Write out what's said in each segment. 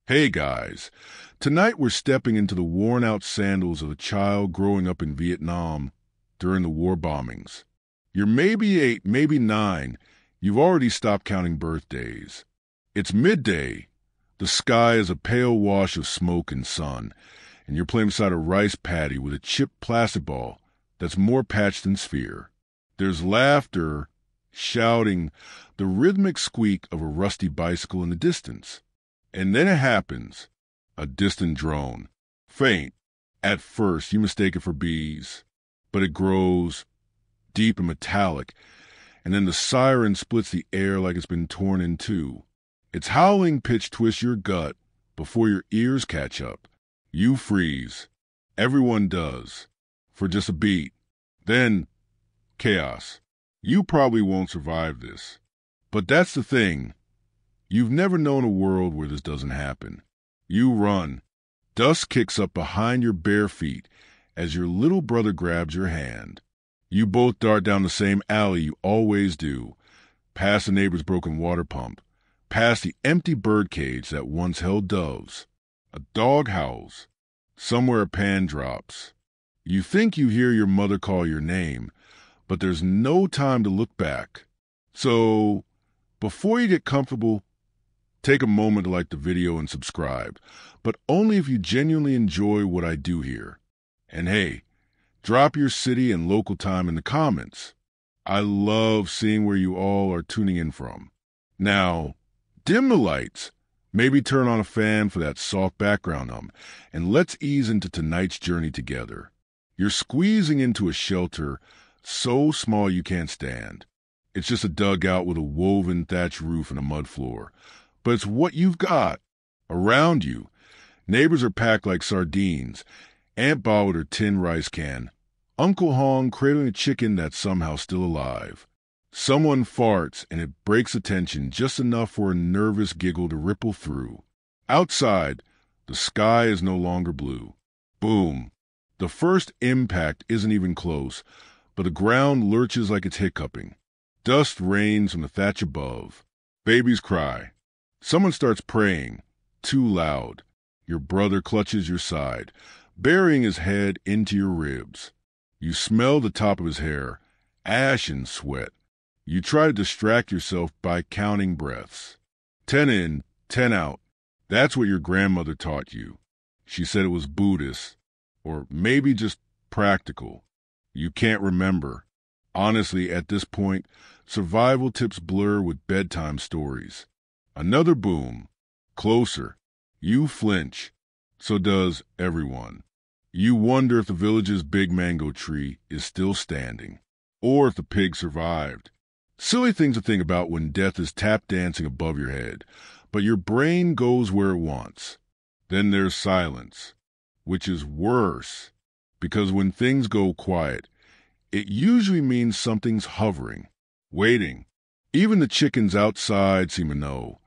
Hey guys, tonight we're stepping into the worn-out sandals of a child growing up in Vietnam during the war bombings. You're maybe 8, maybe 9. You've already stopped counting birthdays. It's midday. The sky is a pale wash of smoke and sun, and you're playing beside a rice paddy with a chipped plastic ball that's more patched than sphere. There's laughter, shouting, the rhythmic squeak of a rusty bicycle in the distance. And then it happens. A distant drone. Faint. At first, you mistake it for bees. But it grows, deep and metallic, and then the siren splits the air like it's been torn in two. Its howling pitch twists your gut before your ears catch up. You freeze. Everyone does. For just a beat. Then, chaos. You probably won't survive this. But that's the thing. You've never known a world where this doesn't happen. You run. Dust kicks up behind your bare feet as your little brother grabs your hand. You both dart down the same alley you always do, past the neighbor's broken water pump, past the empty birdcage that once held doves. A dog howls. Somewhere a pan drops. You think you hear your mother call your name, but there's no time to look back. So, before you get comfortable, take a moment to like the video and subscribe, but only if you genuinely enjoy what I do here. And hey, drop your city and local time in the comments. I love seeing where you all are tuning in from. Now, dim the lights, maybe turn on a fan for that soft background and let's ease into tonight's journey together. You're squeezing into a shelter so small you can't stand. It's just a dugout with a woven thatch roof and a mud floor. But it's what you've got. Around you, neighbors are packed like sardines. Aunt Ba with her tin rice can. Uncle Hong cradling a chicken that's somehow still alive. Someone farts and it breaks the tension just enough for a nervous giggle to ripple through. Outside, the sky is no longer blue. Boom. The first impact isn't even close, but the ground lurches like it's hiccuping. Dust rains from the thatch above. Babies cry. Someone starts praying, too loud. Your brother clutches your side, burying his head into your ribs. You smell the top of his hair, ash and sweat. You try to distract yourself by counting breaths. 10 in, 10 out. That's what your grandmother taught you. She said it was Buddhist, or maybe just practical. You can't remember. Honestly, at this point, survival tips blur with bedtime stories. Another boom. Closer. You flinch. So does everyone. You wonder if the village's big mango tree is still standing, or if the pig survived. Silly things to think about when death is tap dancing above your head, but your brain goes where it wants. Then there's silence, which is worse, because when things go quiet, it usually means something's hovering, waiting. Even the chickens outside seem to know.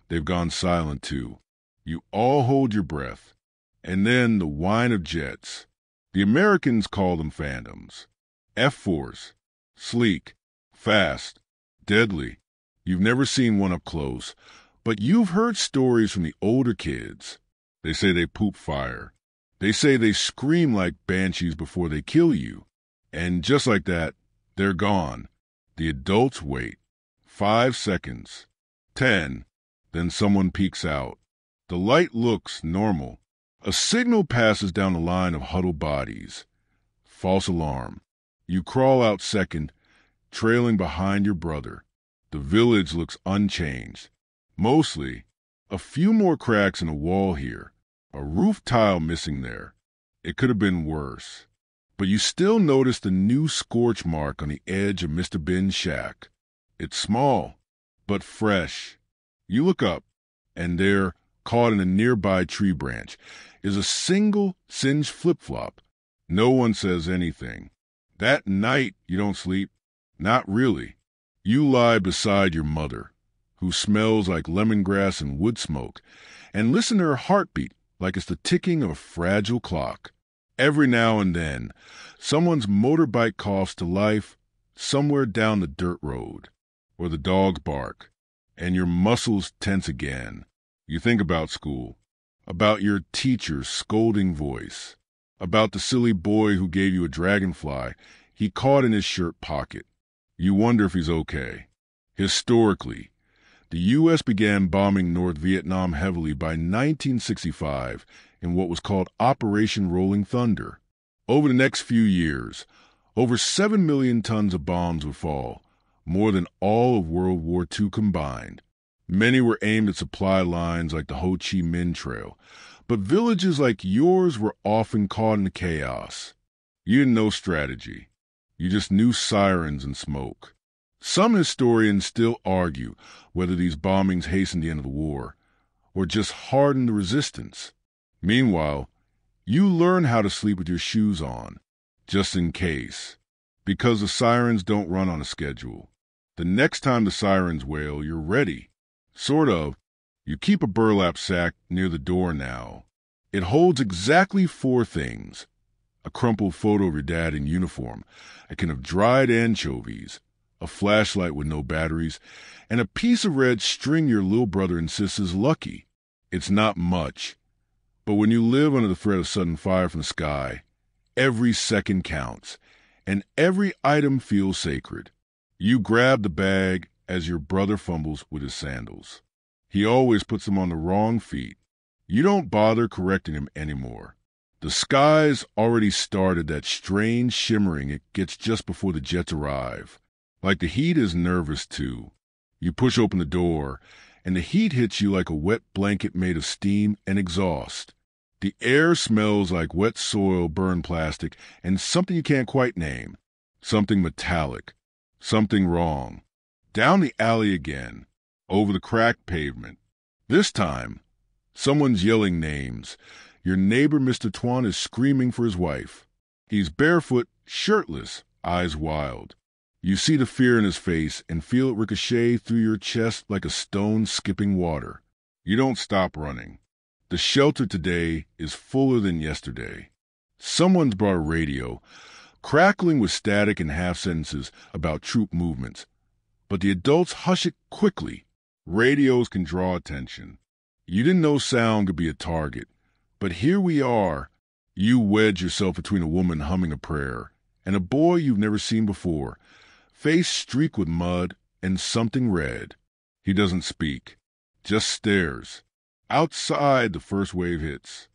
They've gone silent too. You all hold your breath. And then the whine of jets. The Americans call them phantoms. F-Force. Sleek. Fast. Deadly. You've never seen one up close, but you've heard stories from the older kids. They say they poop fire. They say they scream like banshees before they kill you. And just like that, they're gone. The adults wait. 5 seconds. 10. Then someone peeks out. The light looks normal. A signal passes down the line of huddled bodies. False alarm. You crawl out second, trailing behind your brother. The village looks unchanged. Mostly, a few more cracks in a wall here. A roof tile missing there. It could have been worse. But you still notice the new scorch mark on the edge of Mr. Bin's shack. It's small, but fresh. You look up, and there, caught in a nearby tree branch, is a single singed flip-flop. No one says anything. That night, you don't sleep. Not really. You lie beside your mother, who smells like lemongrass and wood smoke, and listen to her heartbeat like it's the ticking of a fragile clock. Every now and then, someone's motorbike coughs to life somewhere down the dirt road, or the dogs bark, and your muscles tense again. You think about school. about your teacher's scolding voice, about the silly boy who gave you a dragonfly he caught in his shirt pocket. You wonder if he's okay. Historically, the U.S. began bombing North Vietnam heavily by 1965 in what was called Operation Rolling Thunder. Over the next few years, over 7 million tons of bombs would fall, more than all of World War II combined. Many were aimed at supply lines like the Ho Chi Minh Trail, but villages like yours were often caught in the chaos. You didn't know strategy. You just knew sirens and smoke. Some historians still argue whether these bombings hastened the end of the war or just hardened the resistance. Meanwhile, you learn how to sleep with your shoes on, just in case, because the sirens don't run on a schedule. The next time the sirens wail, you're ready. Sort of. You keep a burlap sack near the door now. It holds exactly 4 things: a crumpled photo of your dad in uniform, a can of dried anchovies, a flashlight with no batteries, and a piece of red string your little brother insists is lucky. It's not much, but when you live under the threat of sudden fire from the sky, every second counts, and every item feels sacred. You grab the bag as your brother fumbles with his sandals. He always puts them on the wrong feet. You don't bother correcting him anymore. The sky's already started that strange shimmering it gets just before the jets arrive. Like the heat is nervous too. You push open the door, and the heat hits you like a wet blanket made of steam and exhaust. The air smells like wet soil, burned plastic, and something you can't quite name. Something metallic. Something wrong. Down the alley again, over the cracked pavement. This time, someone's yelling names. Your neighbor, Mr. Tuan, is screaming for his wife. He's barefoot, shirtless, eyes wild. You see the fear in his face and feel it ricochet through your chest like a stone skipping water. You don't stop running. The shelter today is fuller than yesterday. Someone's brought a radio, crackling with static and half sentences about troop movements. But the adults hush it quickly. Radios can draw attention. You didn't know sound could be a target. But here we are. You wedge yourself between a woman humming a prayer and a boy you've never seen before, face streaked with mud and something red. He doesn't speak, just stares. Outside, the first wave hits.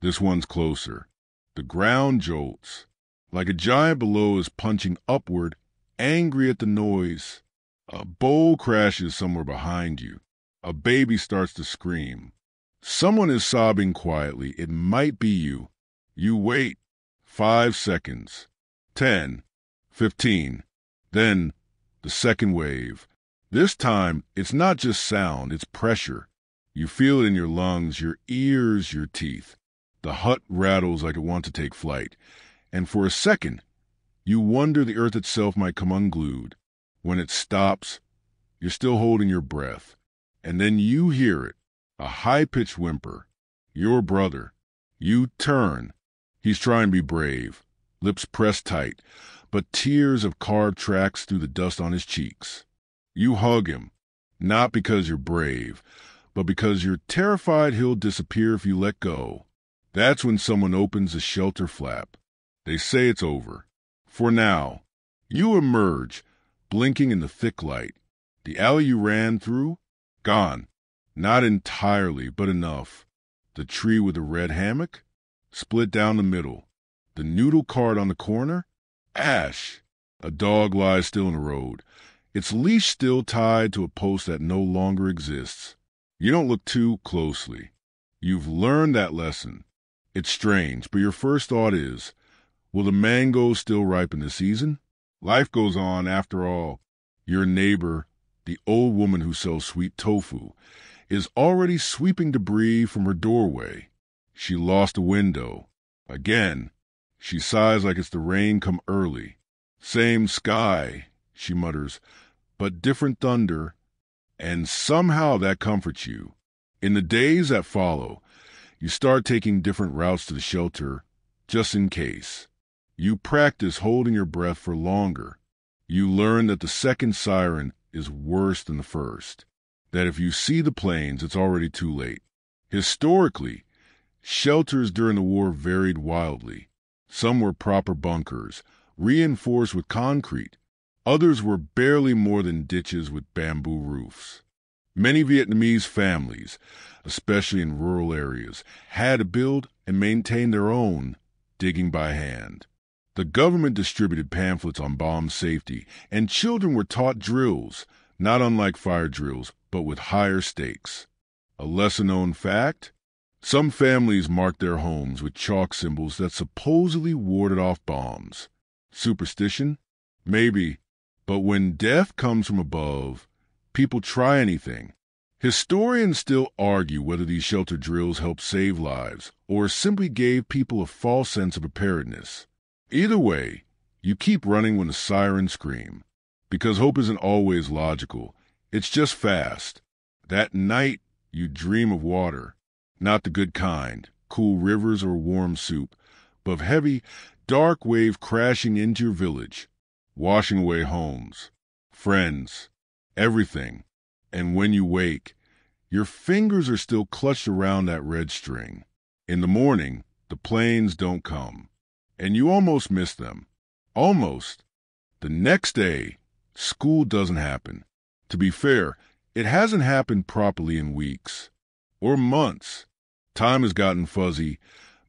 This one's closer. The ground jolts. Like a giant below is punching upward, angry at the noise. A bowl crashes somewhere behind you. A baby starts to scream. Someone is sobbing quietly. It might be you. You wait. 5 seconds. 10. 15. Then, the second wave. This time, it's not just sound, it's pressure. You feel it in your lungs, your ears, your teeth. The hut rattles like it wants to take flight. And for a second, you wonder the earth itself might come unglued. When it stops, you're still holding your breath. And then you hear it, a high-pitched whimper. Your brother. You turn. He's trying to be brave, lips pressed tight, but tears have carved tracks through the dust on his cheeks. You hug him, not because you're brave, but because you're terrified he'll disappear if you let go. That's when someone opens the shelter flap. They say it's over. For now. You emerge, blinking in the thick light. The alley you ran through? Gone. Not entirely, but enough. The tree with the red hammock? Split down the middle. The noodle cart on the corner? Ash. A dog lies still in the road, its leash still tied to a post that no longer exists. You don't look too closely. You've learned that lesson. It's strange, but your first thought is, will the mangoes still ripen this season? Life goes on after all. Your neighbor, the old woman who sells sweet tofu, is already sweeping debris from her doorway. She lost a window. Again. She sighs like it's the rain come early. Same sky, she mutters, but different thunder. And somehow that comforts you. In the days that follow, you start taking different routes to the shelter, just in case. You practice holding your breath for longer. You learn that the second siren is worse than the first. That if you see the planes, it's already too late. Historically, Shelters during the war varied wildly. Some were proper bunkers, reinforced with concrete. Others were barely more than ditches with bamboo roofs. Many Vietnamese families, especially in rural areas, had to build and maintain their own, digging by hand. The government distributed pamphlets on bomb safety, and children were taught drills, not unlike fire drills, but with higher stakes. A lesser-known fact? Some families marked their homes with chalk symbols that supposedly warded off bombs. Superstition? Maybe. But when death comes from above, people try anything. Historians still argue whether these shelter drills helped save lives or simply gave people a false sense of preparedness. Either way, you keep running when the sirens scream. Because hope isn't always logical. It's just fast. That night, you dream of water. Not the good kind, cool rivers or warm soup, but of heavy, dark wave crashing into your village, washing away homes, friends, everything. And when you wake, your fingers are still clutched around that red string. In the morning, the planes don't come, and you almost miss them. Almost. The next day, school doesn't happen. To be fair, it hasn't happened properly in weeks or months. Time has gotten fuzzy,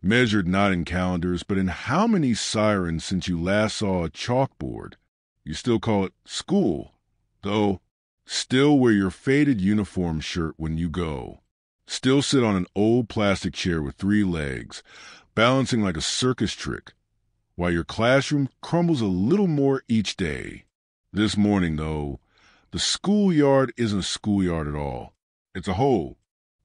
measured not in calendars, but in how many sirens since you last saw a chalkboard. You still call it school, though. Still wear your faded uniform shirt when you go. Still sit on an old plastic chair with 3 legs, balancing like a circus trick, while your classroom crumbles a little more each day. This morning, though, the schoolyard isn't a schoolyard at all. It's a hole,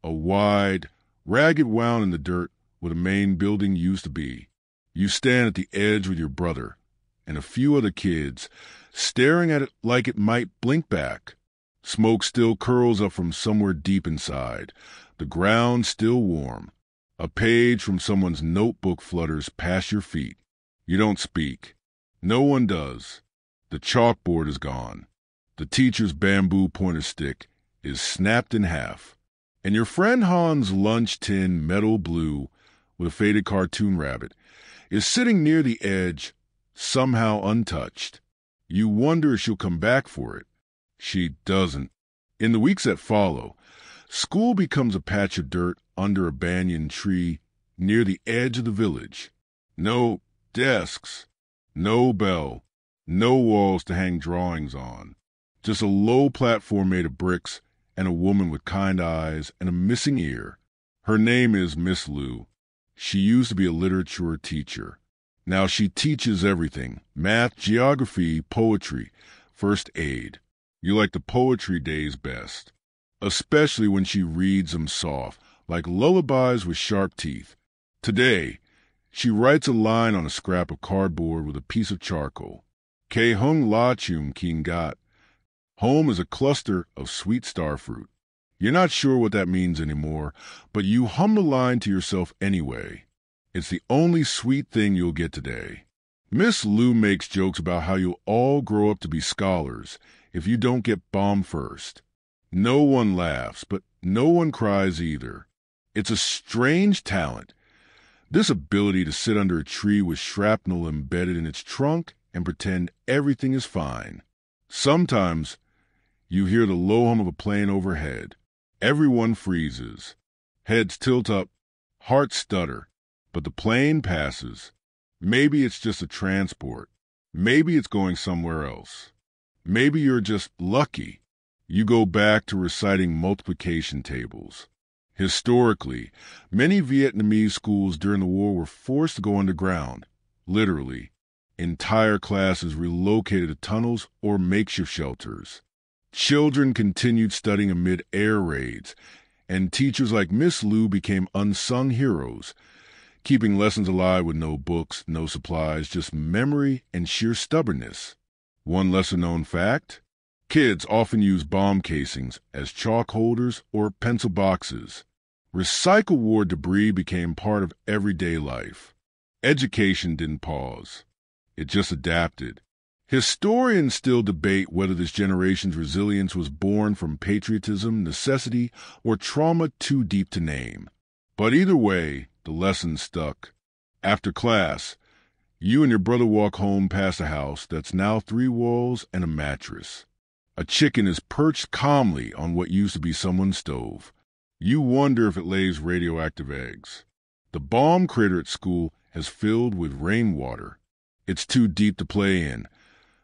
a wide, ragged wound in the dirt where the main building used to be. You stand at the edge with your brother and a few other kids, staring at it like it might blink back. Smoke still curls up from somewhere deep inside, the ground still warm. A page from someone's notebook flutters past your feet. You don't speak. No one does. The chalkboard is gone. The teacher's bamboo pointer stick is snapped in half. And your friend Han's lunch tin, metal blue, with a faded cartoon rabbit, is sitting near the edge, somehow untouched. You wonder if she'll come back for it. She doesn't. In the weeks that follow, school becomes a patch of dirt under a banyan tree near the edge of the village. No desks, no bell, no walls to hang drawings on. Just a low platform made of bricks and a woman with kind eyes and a missing ear. Her name is Miss Lou. She used to be a literature teacher. Now she teaches everything: math, geography, poetry, first aid. You like the poetry days best, especially when she reads them soft, like lullabies with sharp teeth. Today, she writes a line on a scrap of cardboard with a piece of charcoal. Ke hung la chum king gat. Home is a cluster of sweet starfruit. You're not sure what that means anymore, but you hum the line to yourself anyway. It's the only sweet thing you'll get today. Miss Lou makes jokes about how you'll all grow up to be scholars if you don't get bombed first. No one laughs, but no one cries either. It's a strange talent, this ability to sit under a tree with shrapnel embedded in its trunk and pretend everything is fine. Sometimes you hear the low hum of a plane overhead. Everyone freezes. Heads tilt up, hearts stutter, but the plane passes. Maybe it's just a transport. Maybe it's going somewhere else. Maybe you're just lucky. You go back to reciting multiplication tables. Historically, many Vietnamese schools during the war were forced to go underground, literally. Entire classes relocated to tunnels or makeshift shelters. Children continued studying amid air raids, and teachers like Miss Lou became unsung heroes, keeping lessons alive with no books, no supplies, just memory and sheer stubbornness. One lesser-known fact: kids often use bomb casings as chalk holders or pencil boxes. Recycle war debris became part of everyday life. Education didn't pause. It just adapted. Historians still debate whether this generation's resilience was born from patriotism, necessity, or trauma too deep to name. But either way, The lesson stuck. After class, you and your brother walk home past a house that's now 3 walls and a mattress. A chicken is perched calmly on what used to be someone's stove. You wonder if it lays radioactive eggs. The bomb crater at school has filled with rainwater. It's too deep to play in,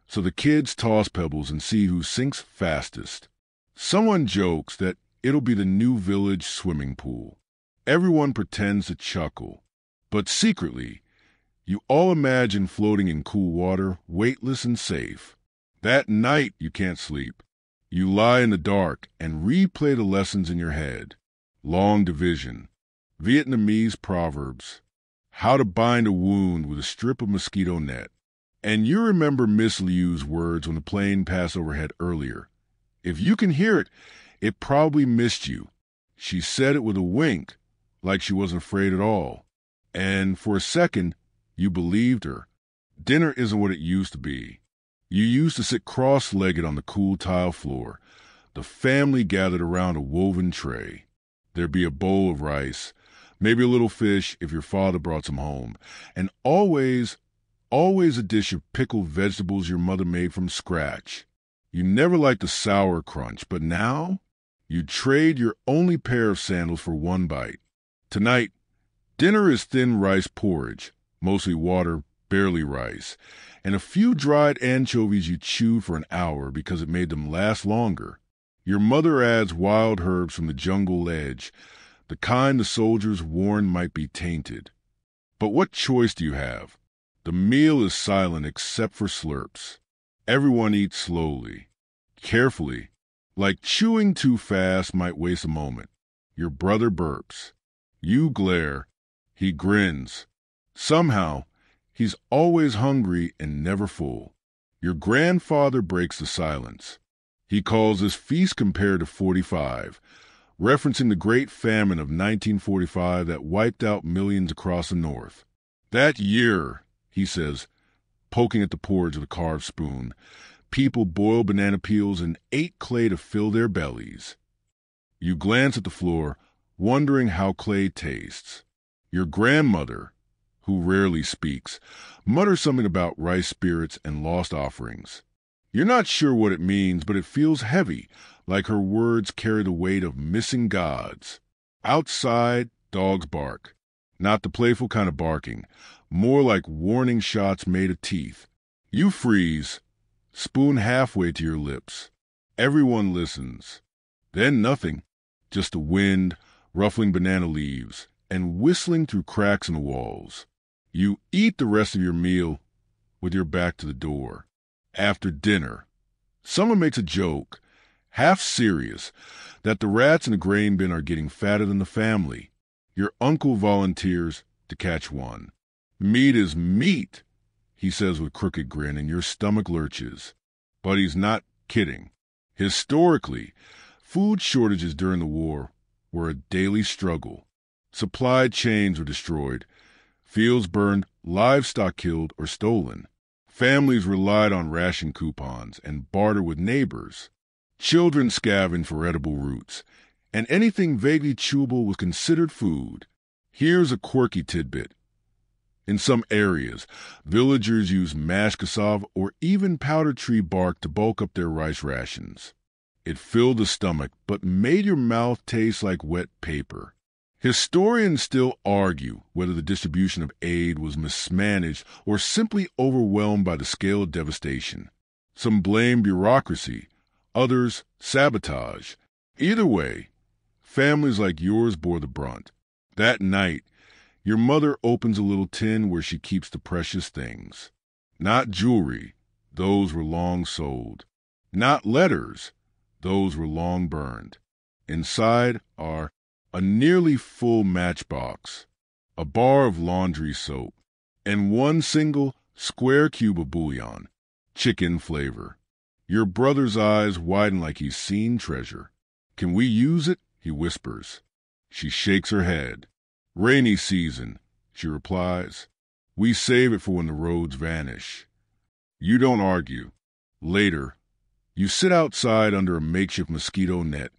so the kids toss pebbles and see who sinks fastest. Someone jokes that it'll be the new village swimming pool. Everyone pretends to chuckle, but secretly, you all imagine floating in cool water, weightless and safe. That night you can't sleep. You lie in the dark and replay the lessons in your head. Long division, Vietnamese proverbs, how to bind a wound with a strip of mosquito net. And you remember Miss Liu's words when the plane passed overhead earlier. If you can hear it, it probably missed you. She said it with a wink, like she wasn't afraid at all. And for a second, you believed her. Dinner isn't what it used to be. You used to sit cross-legged on the cool tile floor. The family gathered around a woven tray. There'd be a bowl of rice, maybe a little fish if your father brought some home, and always a dish of pickled vegetables your mother made from scratch. You never liked the sour crunch, but now you'd trade your only pair of sandals for one bite. Tonight, dinner is thin rice porridge, mostly water, barely rice, and a few dried anchovies you chewed for an hour because it made them last longer. Your mother adds wild herbs from the jungle edge, the kind the soldiers warned might be tainted. But what choice do you have? The meal is silent except for slurps. Everyone eats slowly, carefully, like chewing too fast might waste a moment. Your brother burps. You glare. He grins. Somehow, he's always hungry and never full. Your grandfather breaks the silence. He calls this feast compared to 45, referencing the Great Famine of 1945 that wiped out millions across the North. That year, he says, poking at the porridge with a carved spoon, people boiled banana peels and ate clay to fill their bellies. You glance at the floor, wondering how clay tastes. Your grandmother, who rarely speaks, mutters something about rice spirits and lost offerings. You're not sure what it means, but it feels heavy, like her words carry the weight of missing gods. Outside, dogs bark. Not the playful kind of barking, more like warning shots made of teeth. You freeze, spoon halfway to your lips. Everyone listens. Then nothing, just the wind, ruffling banana leaves, and whistling through cracks in the walls. You eat the rest of your meal with your back to the door. After dinner, someone makes a joke, half serious, that the rats in the grain bin are getting fatter than the family. Your uncle volunteers to catch one. Meat is meat, he says with crooked grin, and your stomach lurches. But he's not kidding. Historically, food shortages during the war were a daily struggle. Supply chains were destroyed, fields burned, livestock killed or stolen. Families relied on ration coupons and barter with neighbors. Children scavenged for edible roots, and anything vaguely chewable was considered food. Here's a quirky tidbit. In some areas, villagers used mashed cassava or even powdered tree bark to bulk up their rice rations. It filled the stomach, but made your mouth taste like wet paper. Historians still argue whether the distribution of aid was mismanaged or simply overwhelmed by the scale of devastation. Some blame bureaucracy, others sabotage. Either way, families like yours bore the brunt. That night, your mother opens a little tin where she keeps the precious things. Not jewelry, those were long sold. Not letters, those were long burned. Inside are a nearly full matchbox, a bar of laundry soap, and one single square cube of bouillon, chicken flavor. Your brother's eyes widen like he's seen treasure. Can we use it? He whispers. She shakes her head. Rainy season, she replies. We save it for when the roads vanish. You don't argue. Later, you sit outside under a makeshift mosquito net,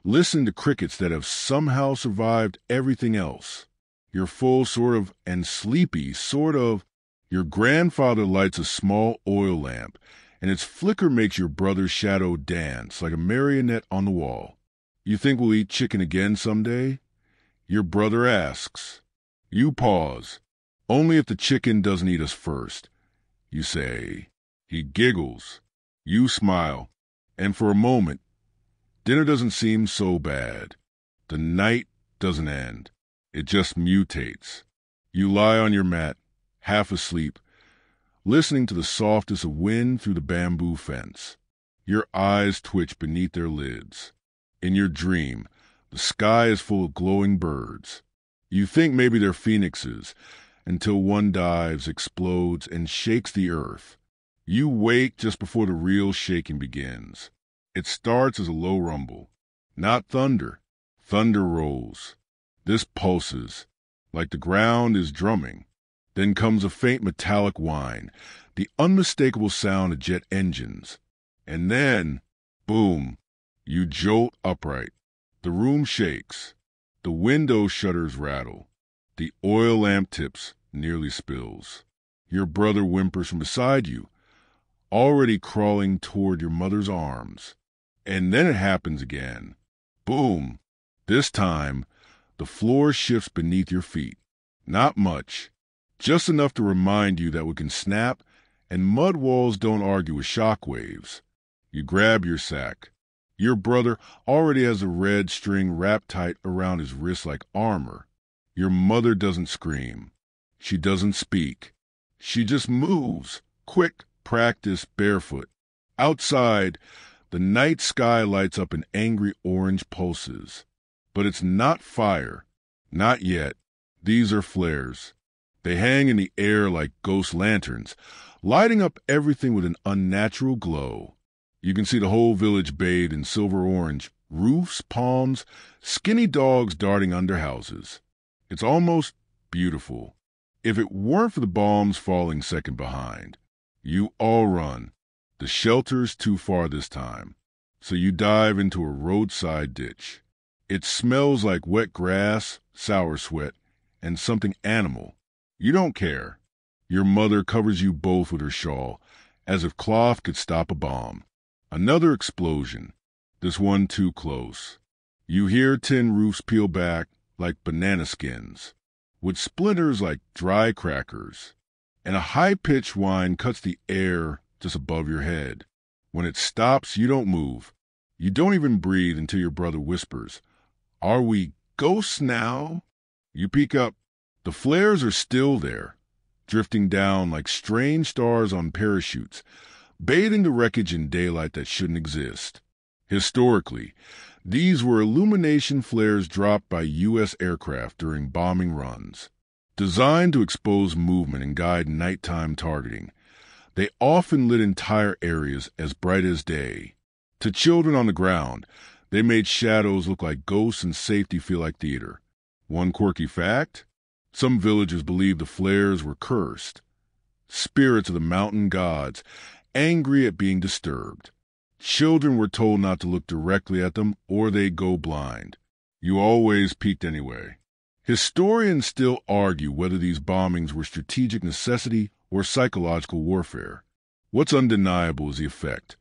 listen to crickets that have somehow survived everything else. You're full, sort of, and sleepy, sort of. Your grandfather lights a small oil lamp, and its flicker makes your brother's shadow dance like a marionette on the wall. You think we'll eat chicken again someday? Your brother asks. You pause. Only if the chicken doesn't eat us first. You say. He giggles. You smile. And for a moment, dinner doesn't seem so bad. The night doesn't end. It just mutates. You lie on your mat, half asleep, listening to the softest of wind through the bamboo fence. Your eyes twitch beneath their lids. In your dream, the sky is full of glowing birds. You think maybe they're phoenixes, until one dives, explodes, and shakes the earth. You wake just before the real shaking begins. It starts as a low rumble. Not thunder. Thunder rolls. This pulses, like the ground is drumming. Then comes a faint metallic whine, the unmistakable sound of jet engines. And then, boom, you jolt upright. The room shakes. The window shutters rattle. The oil lamp tips nearly spills. Your brother whimpers from beside you, already crawling toward your mother's arms. And then it happens again. Boom. This time, the floor shifts beneath your feet. Not much. Just enough to remind you that we can snap, and mud walls don't argue with shock waves. You grab your sack. Your brother already has a red string wrapped tight around his wrist like armor. Your mother doesn't scream. She doesn't speak. She just moves, quick, practiced, barefoot. Outside, the night sky lights up in angry orange pulses. But it's not fire. Not yet. These are flares. They hang in the air like ghost lanterns, lighting up everything with an unnatural glow. You can see the whole village bathed in silver orange, roofs, palms, skinny dogs darting under houses. It's almost beautiful. If it weren't for the bombs falling second behind. You all run. The shelter's too far this time, so you dive into a roadside ditch. It smells like wet grass, sour sweat, and something animal. You don't care. Your mother covers you both with her shawl, as if cloth could stop a bomb. Another explosion, this one too close. You hear tin roofs peel back like banana skins, with splinters like dry crackers, and a high-pitched whine cuts the air just above your head. When it stops, you don't move. You don't even breathe until your brother whispers, "Are we ghosts now?" You peek up. The flares are still there, drifting down like strange stars on parachutes, bathing the wreckage in daylight that shouldn't exist. Historically, these were illumination flares dropped by U.S. aircraft during bombing runs. Designed to expose movement and guide nighttime targeting, they often lit entire areas as bright as day. To children on the ground, they made shadows look like ghosts and safety feel like theater. One quirky fact? Some villagers believed the flares were cursed. Spirits of the mountain gods, angry at being disturbed. Children were told not to look directly at them or they'd go blind. You always peeked anyway. Historians still argue whether these bombings were strategic necessity or psychological warfare. What's undeniable is the effect.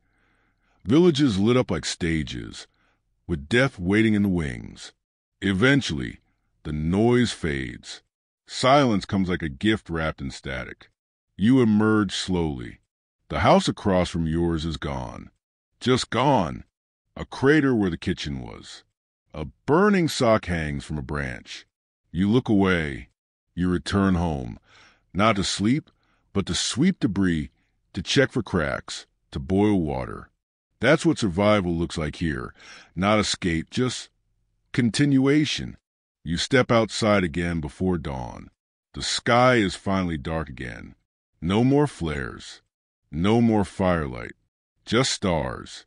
Villages lit up like stages, with death waiting in the wings. Eventually, the noise fades. Silence comes like a gift wrapped in static. You emerge slowly. The house across from yours is gone. Just gone. A crater where the kitchen was. A burning sock hangs from a branch. You look away. You return home. Not to sleep, but to sweep debris, to check for cracks, to boil water. That's what survival looks like here. Not escape, just continuation. You step outside again before dawn. The sky is finally dark again. No more flares. No more firelight. Just stars.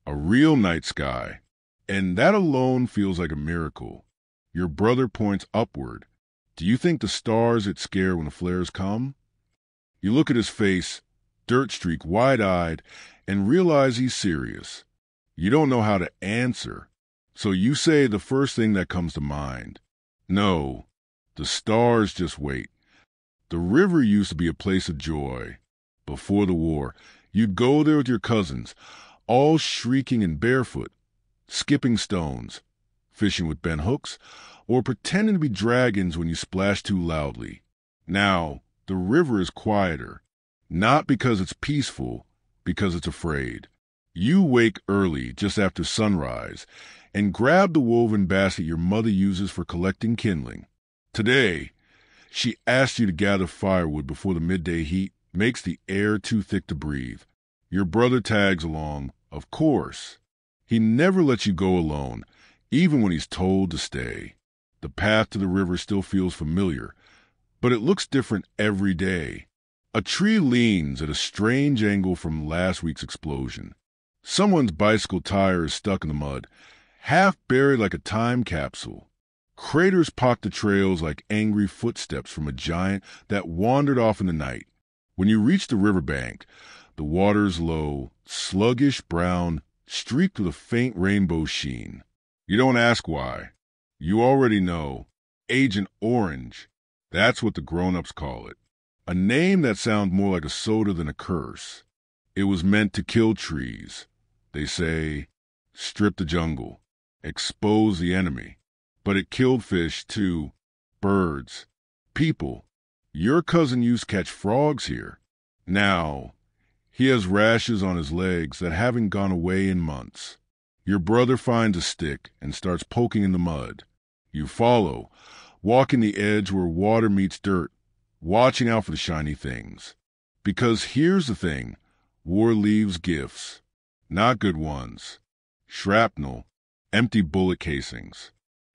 A real night sky. And that alone feels like a miracle. Your brother points upward. Do you think the stars get scared when the flares come? You look at his face, dirt streak, wide-eyed, and realize he's serious. You don't know how to answer, so you say the first thing that comes to mind. No, The stars just wait. The river used to be a place of joy. Before the war, you'd go there with your cousins, all shrieking and barefoot, skipping stones, fishing with bent hooks, or pretending to be dragons when you splashed too loudly. Now, the river is quieter, not because it's peaceful, because it's afraid. You wake early, just after sunrise, and grab the woven basket your mother uses for collecting kindling. Today, she asked you to gather firewood before the midday heat makes the air too thick to breathe. Your brother tags along, of course. He never lets you go alone, even when he's told to stay. The path to the river still feels familiar, but it looks different every day. A tree leans at a strange angle from last week's explosion. Someone's bicycle tire is stuck in the mud, half buried like a time capsule. Craters pock the trails like angry footsteps from a giant that wandered off in the night. When you reach the riverbank, the water's low, sluggish brown, streaked with a faint rainbow sheen. You don't ask why. You already know. Agent Orange. That's what the grown-ups call it. A name that sounds more like a soda than a curse. It was meant to kill trees. They say, strip the jungle, expose the enemy. But it killed fish, too. Birds. People. Your cousin used to catch frogs here. Now, he has rashes on his legs that haven't gone away in months. Your brother finds a stick and starts poking in the mud. You follow, walking the edge where water meets dirt, watching out for the shiny things. Because here's the thing, war leaves gifts. Not good ones. Shrapnel, empty bullet casings.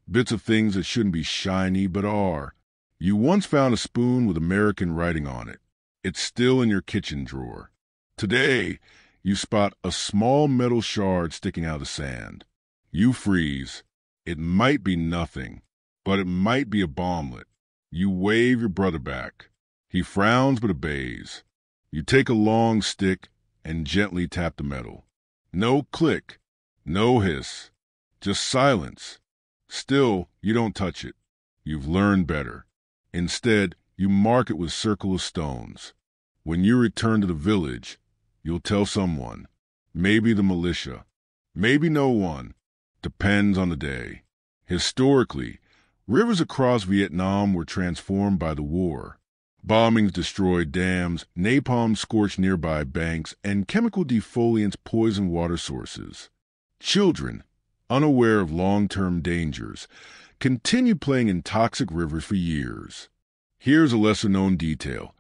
Bits of things that shouldn't be shiny but are. You once found a spoon with American writing on it. It's still in your kitchen drawer. Today, you spot a small metal shard sticking out of the sand. You freeze. It might be nothing, but it might be a bomblet. You wave your brother back. He frowns but obeys. You take a long stick and gently tap the metal. No click, no hiss, just silence. Still, you don't touch it. You've learned better. Instead, you mark it with a circle of stones. When you return to the village, you'll tell someone. Maybe the militia. Maybe no one. Depends on the day. Historically, rivers across Vietnam were transformed by the war. Bombings destroyed dams, napalm scorched nearby banks, and chemical defoliants poisoned water sources. Children, unaware of long-term dangers, continued playing in toxic rivers for years. Here's a lesser-known detail.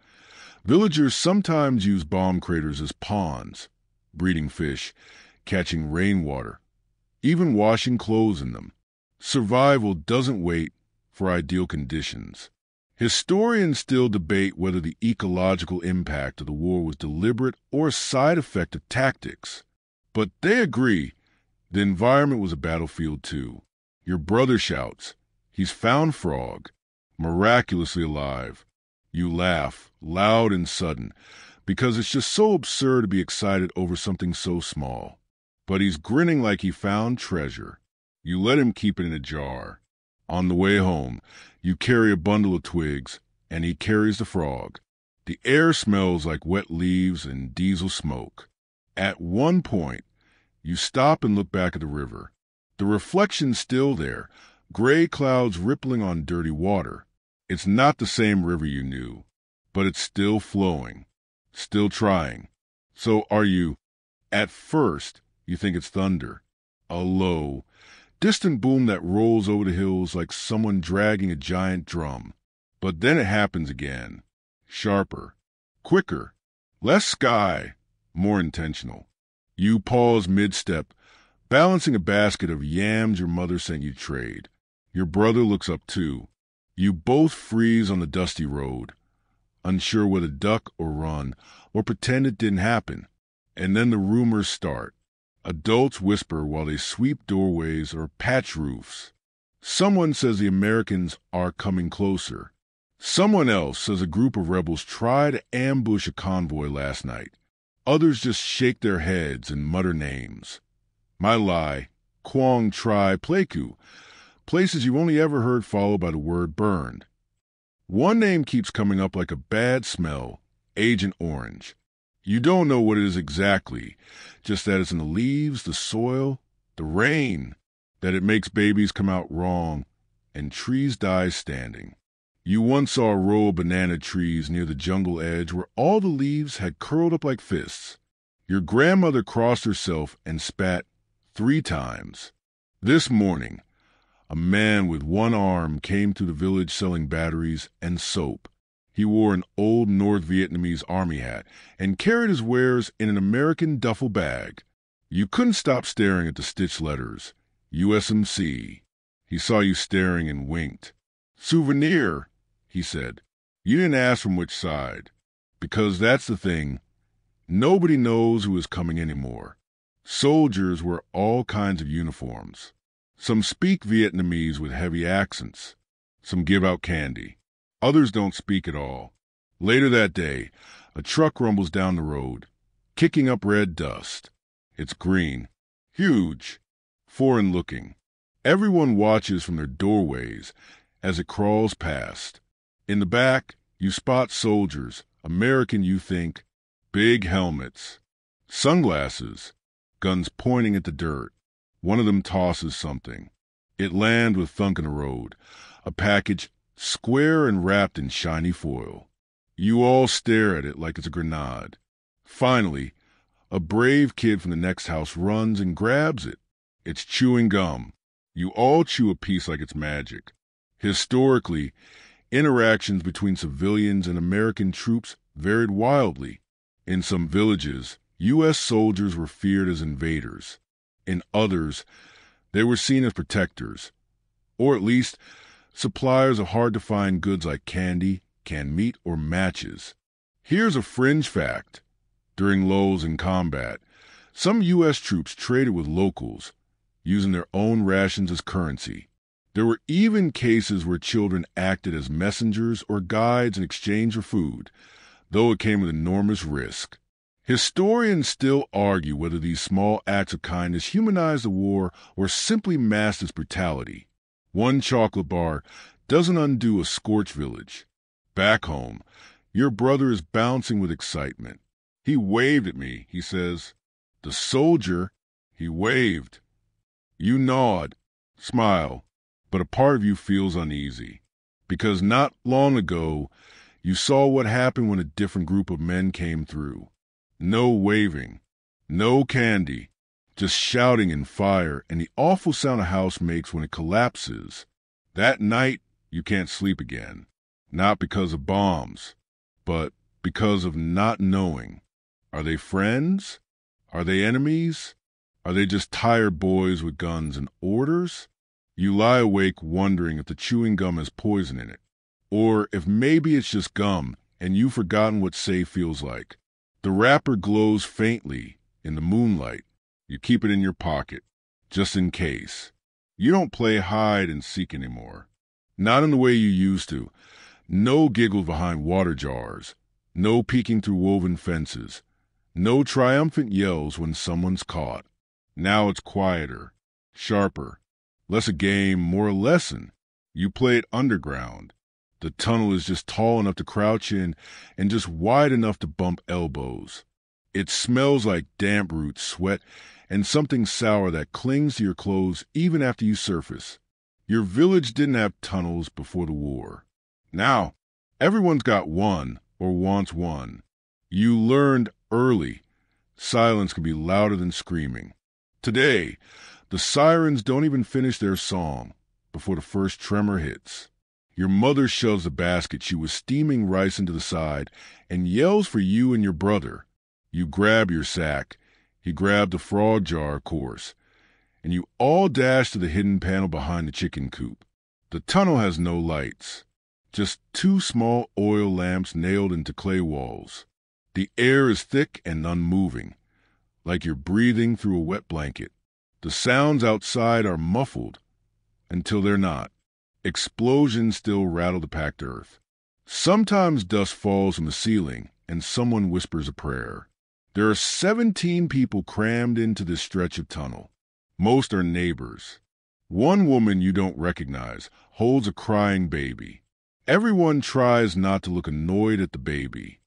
Villagers sometimes use bomb craters as ponds, breeding fish, catching rainwater, even washing clothes in them. Survival doesn't wait for ideal conditions. Historians still debate whether the ecological impact of the war was deliberate or a side effect of tactics. But they agree the environment was a battlefield too. Your brother shouts, he's found Frog, miraculously alive. You laugh, loud and sudden, because it's just so absurd to be excited over something so small. But he's grinning like he found treasure. You let him keep it in a jar. On the way home, you carry a bundle of twigs, and he carries the frog. The air smells like wet leaves and diesel smoke. At one point, you stop and look back at the river. The reflection's still there, gray clouds rippling on dirty water. It's not the same river you knew, but it's still flowing, still trying. So are you. At first, you think it's thunder, a low, distant boom that rolls over the hills like someone dragging a giant drum. But then it happens again, sharper, quicker, less sky, more intentional. You pause mid-step, balancing a basket of yams your mother sent you to trade. Your brother looks up too. You both freeze on the dusty road, unsure whether duck or run, or pretend it didn't happen. And then the rumors start. Adults whisper while they sweep doorways or patch roofs. Someone says the Americans are coming closer. Someone else says a group of rebels tried to ambush a convoy last night. Others just shake their heads and mutter names. My Lai, Quang Tri, Pleiku, places you've only ever heard followed by the word burned. One name keeps coming up like a bad smell, Agent Orange. You don't know what it is exactly, just that it's in the leaves, the soil, the rain, that it makes babies come out wrong and trees die standing. You once saw a row of banana trees near the jungle edge where all the leaves had curled up like fists. Your grandmother crossed herself and spat 3 times. This morning, a man with one arm came through the village selling batteries and soap. He wore an old North Vietnamese army hat and carried his wares in an American duffel bag. You couldn't stop staring at the stitched letters. USMC. He saw you staring and winked. Souvenir, he said. You didn't ask from which side. Because that's the thing. Nobody knows who is coming anymore. Soldiers wear all kinds of uniforms. Some speak Vietnamese with heavy accents. Some give out candy. Others don't speak at all. Later that day, a truck rumbles down the road, kicking up red dust. It's green. Huge. Foreign-looking. Everyone watches from their doorways as it crawls past. In the back, you spot soldiers, American you think, big helmets, sunglasses, guns pointing at the dirt. One of them tosses something. It lands with thunk in the road, a package square and wrapped in shiny foil. You all stare at it like it's a grenade. Finally, a brave kid from the next house runs and grabs it. It's chewing gum. You all chew a piece like it's magic. Historically, interactions between civilians and American troops varied wildly. In some villages, U.S. soldiers were feared as invaders. In others, they were seen as protectors, or at least suppliers of hard-to-find goods like candy, canned meat, or matches. Here's a fringe fact. During lulls in combat, some U.S. troops traded with locals, using their own rations as currency. There were even cases where children acted as messengers or guides in exchange for food, though it came with enormous risk. Historians still argue whether these small acts of kindness humanized the war or simply masked its brutality. One chocolate bar doesn't undo a scorched village. Back home, your brother is bouncing with excitement. He waved at me, he says. The soldier, he waved. You nod, smile, but a part of you feels uneasy. Because not long ago, you saw what happened when a different group of men came through. No waving, no candy, just shouting and fire and the awful sound a house makes when it collapses. That night, you can't sleep again. Not because of bombs, but because of not knowing. Are they friends? Are they enemies? Are they just tired boys with guns and orders? You lie awake wondering if the chewing gum has poison in it, or if maybe it's just gum and you've forgotten what safe feels like. The wrapper glows faintly in the moonlight. You keep it in your pocket, just in case. You don't play hide and seek anymore. Not in the way you used to. No giggles behind water jars. No peeking through woven fences. No triumphant yells when someone's caught. Now it's quieter, sharper. Less a game, more a lesson. You play it underground. The tunnel is just tall enough to crouch in and just wide enough to bump elbows. It smells like damp roots, sweat, and something sour that clings to your clothes even after you surface. Your village didn't have tunnels before the war. Now, everyone's got one or wants one. You learned early. Silence can be louder than screaming. Today, the sirens don't even finish their song before the first tremor hits. Your mother shoves the basket she was steaming rice into the side and yells for you and your brother. You grab your sack. He grabbed the frog jar, of course. And you all dash to the hidden panel behind the chicken coop. The tunnel has no lights. Just 2 small oil lamps nailed into clay walls. The air is thick and unmoving, like you're breathing through a wet blanket. The sounds outside are muffled until they're not. Explosions still rattle the packed earth. Sometimes dust falls from the ceiling and someone whispers a prayer. There are 17 people crammed into this stretch of tunnel. Most are neighbors. One woman you don't recognize holds a crying baby. Everyone tries not to look annoyed at the baby.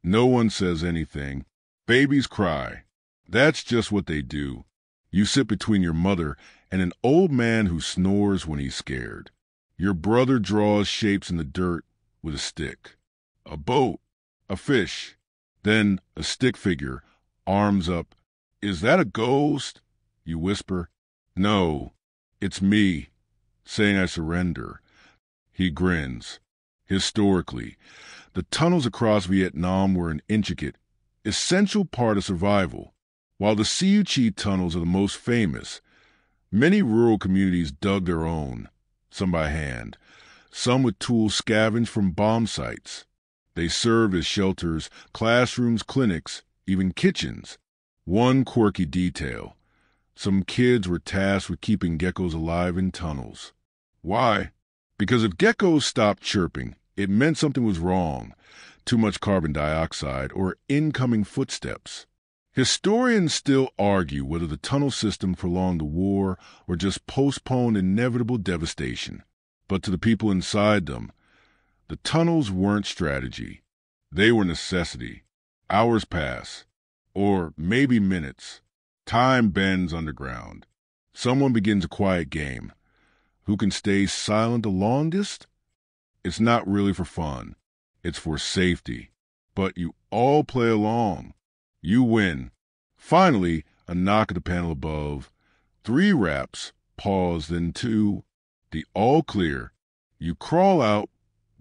No one says anything. Babies cry. That's just what they do. You sit between your mother and an old man who snores when he's scared. Your brother draws shapes in the dirt with a stick. A boat, a fish, then a stick figure, arms up. Is that a ghost? You whisper. No, it's me, saying I surrender. He grins. Historically, the tunnels across Vietnam were an intricate, essential part of survival. While the Siu Chi tunnels are the most famous, many rural communities dug their own, some by hand, some with tools scavenged from bomb sites. They served as shelters, classrooms, clinics, even kitchens. One quirky detail: some kids were tasked with keeping geckos alive in tunnels. Why? Because if geckos stopped chirping, it meant something was wrong, too much carbon dioxide or incoming footsteps. Historians still argue whether the tunnel system prolonged the war or just postponed inevitable devastation. But to the people inside them, the tunnels weren't strategy. They were necessity. Hours pass, or maybe minutes. Time bends underground. Someone begins a quiet game. Who can stay silent the longest? It's not really for fun. It's for safety. But you all play along. You win. Finally, a knock at the panel above. 3 raps, pause, then 2. The all clear. You crawl out,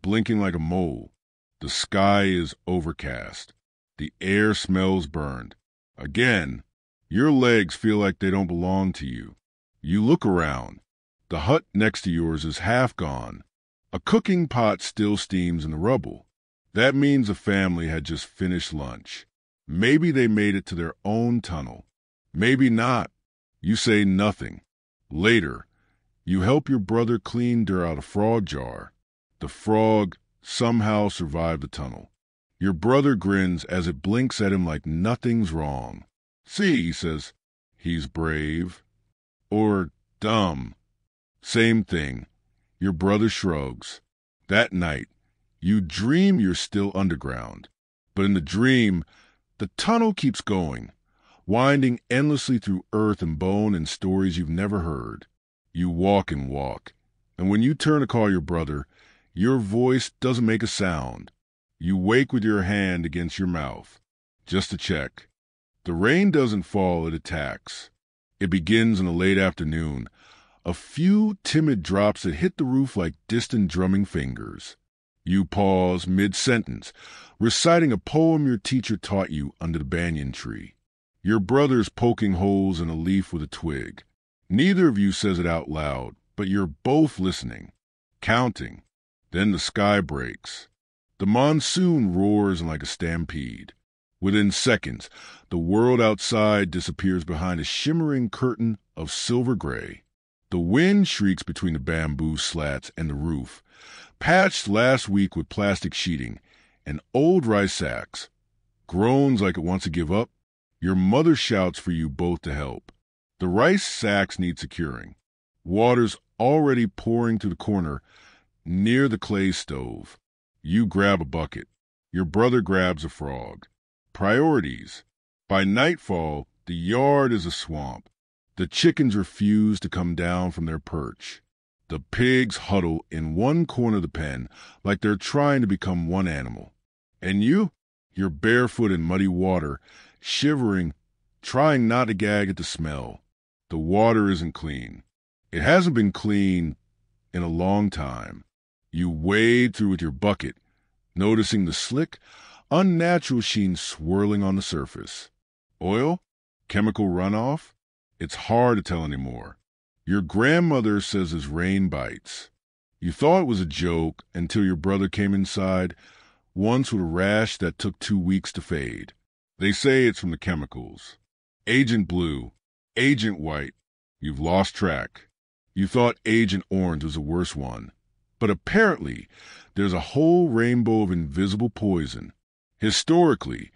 blinking like a mole. The sky is overcast. The air smells burned. Again, your legs feel like they don't belong to you. You look around. The hut next to yours is half gone. A cooking pot still steams in the rubble. That means the family had just finished lunch. Maybe they made it to their own tunnel. Maybe not. You say nothing. Later, you help your brother clean dirt out a frog jar. The frog somehow survived the tunnel. Your brother grins as it blinks at him like nothing's wrong. See, he says, he's brave. Or dumb. Same thing. Your brother shrugs. That night, you dream you're still underground. But in the dream, the tunnel keeps going, winding endlessly through earth and bone and stories you've never heard. You walk and walk, and when you turn to call your brother, your voice doesn't make a sound. You wake with your hand against your mouth, just to check. The rain doesn't fall, it attacks. It begins in the late afternoon, a few timid drops that hit the roof like distant drumming fingers. You pause mid-sentence, reciting a poem your teacher taught you under the banyan tree. Your brother's poking holes in a leaf with a twig. Neither of you says it out loud, but you're both listening, counting. Then the sky breaks. The monsoon roars like a stampede. Within seconds, the world outside disappears behind a shimmering curtain of silver gray. The wind shrieks between the bamboo slats and the roof, patched last week with plastic sheeting and old rice sacks. Groans like it wants to give up. Your mother shouts for you both to help. The rice sacks need securing. Water's already pouring through the corner near the clay stove. You grab a bucket. Your brother grabs a frog. Priorities. By nightfall, the yard is a swamp. The chickens refuse to come down from their perch. The pigs huddle in one corner of the pen like they're trying to become one animal. And you're barefoot in muddy water, shivering, trying not to gag at the smell. The water isn't clean. It hasn't been clean in a long time. You wade through with your bucket, noticing the slick, unnatural sheen swirling on the surface. Oil? Chemical runoff? It's hard to tell anymore. Your grandmother says it's rain bites. You thought it was a joke until your brother came inside, once with a rash that took 2 weeks to fade. They say it's from the chemicals. Agent Blue, Agent White, you've lost track. You thought Agent Orange was the worst one. But apparently, there's a whole rainbow of invisible poison. Historically,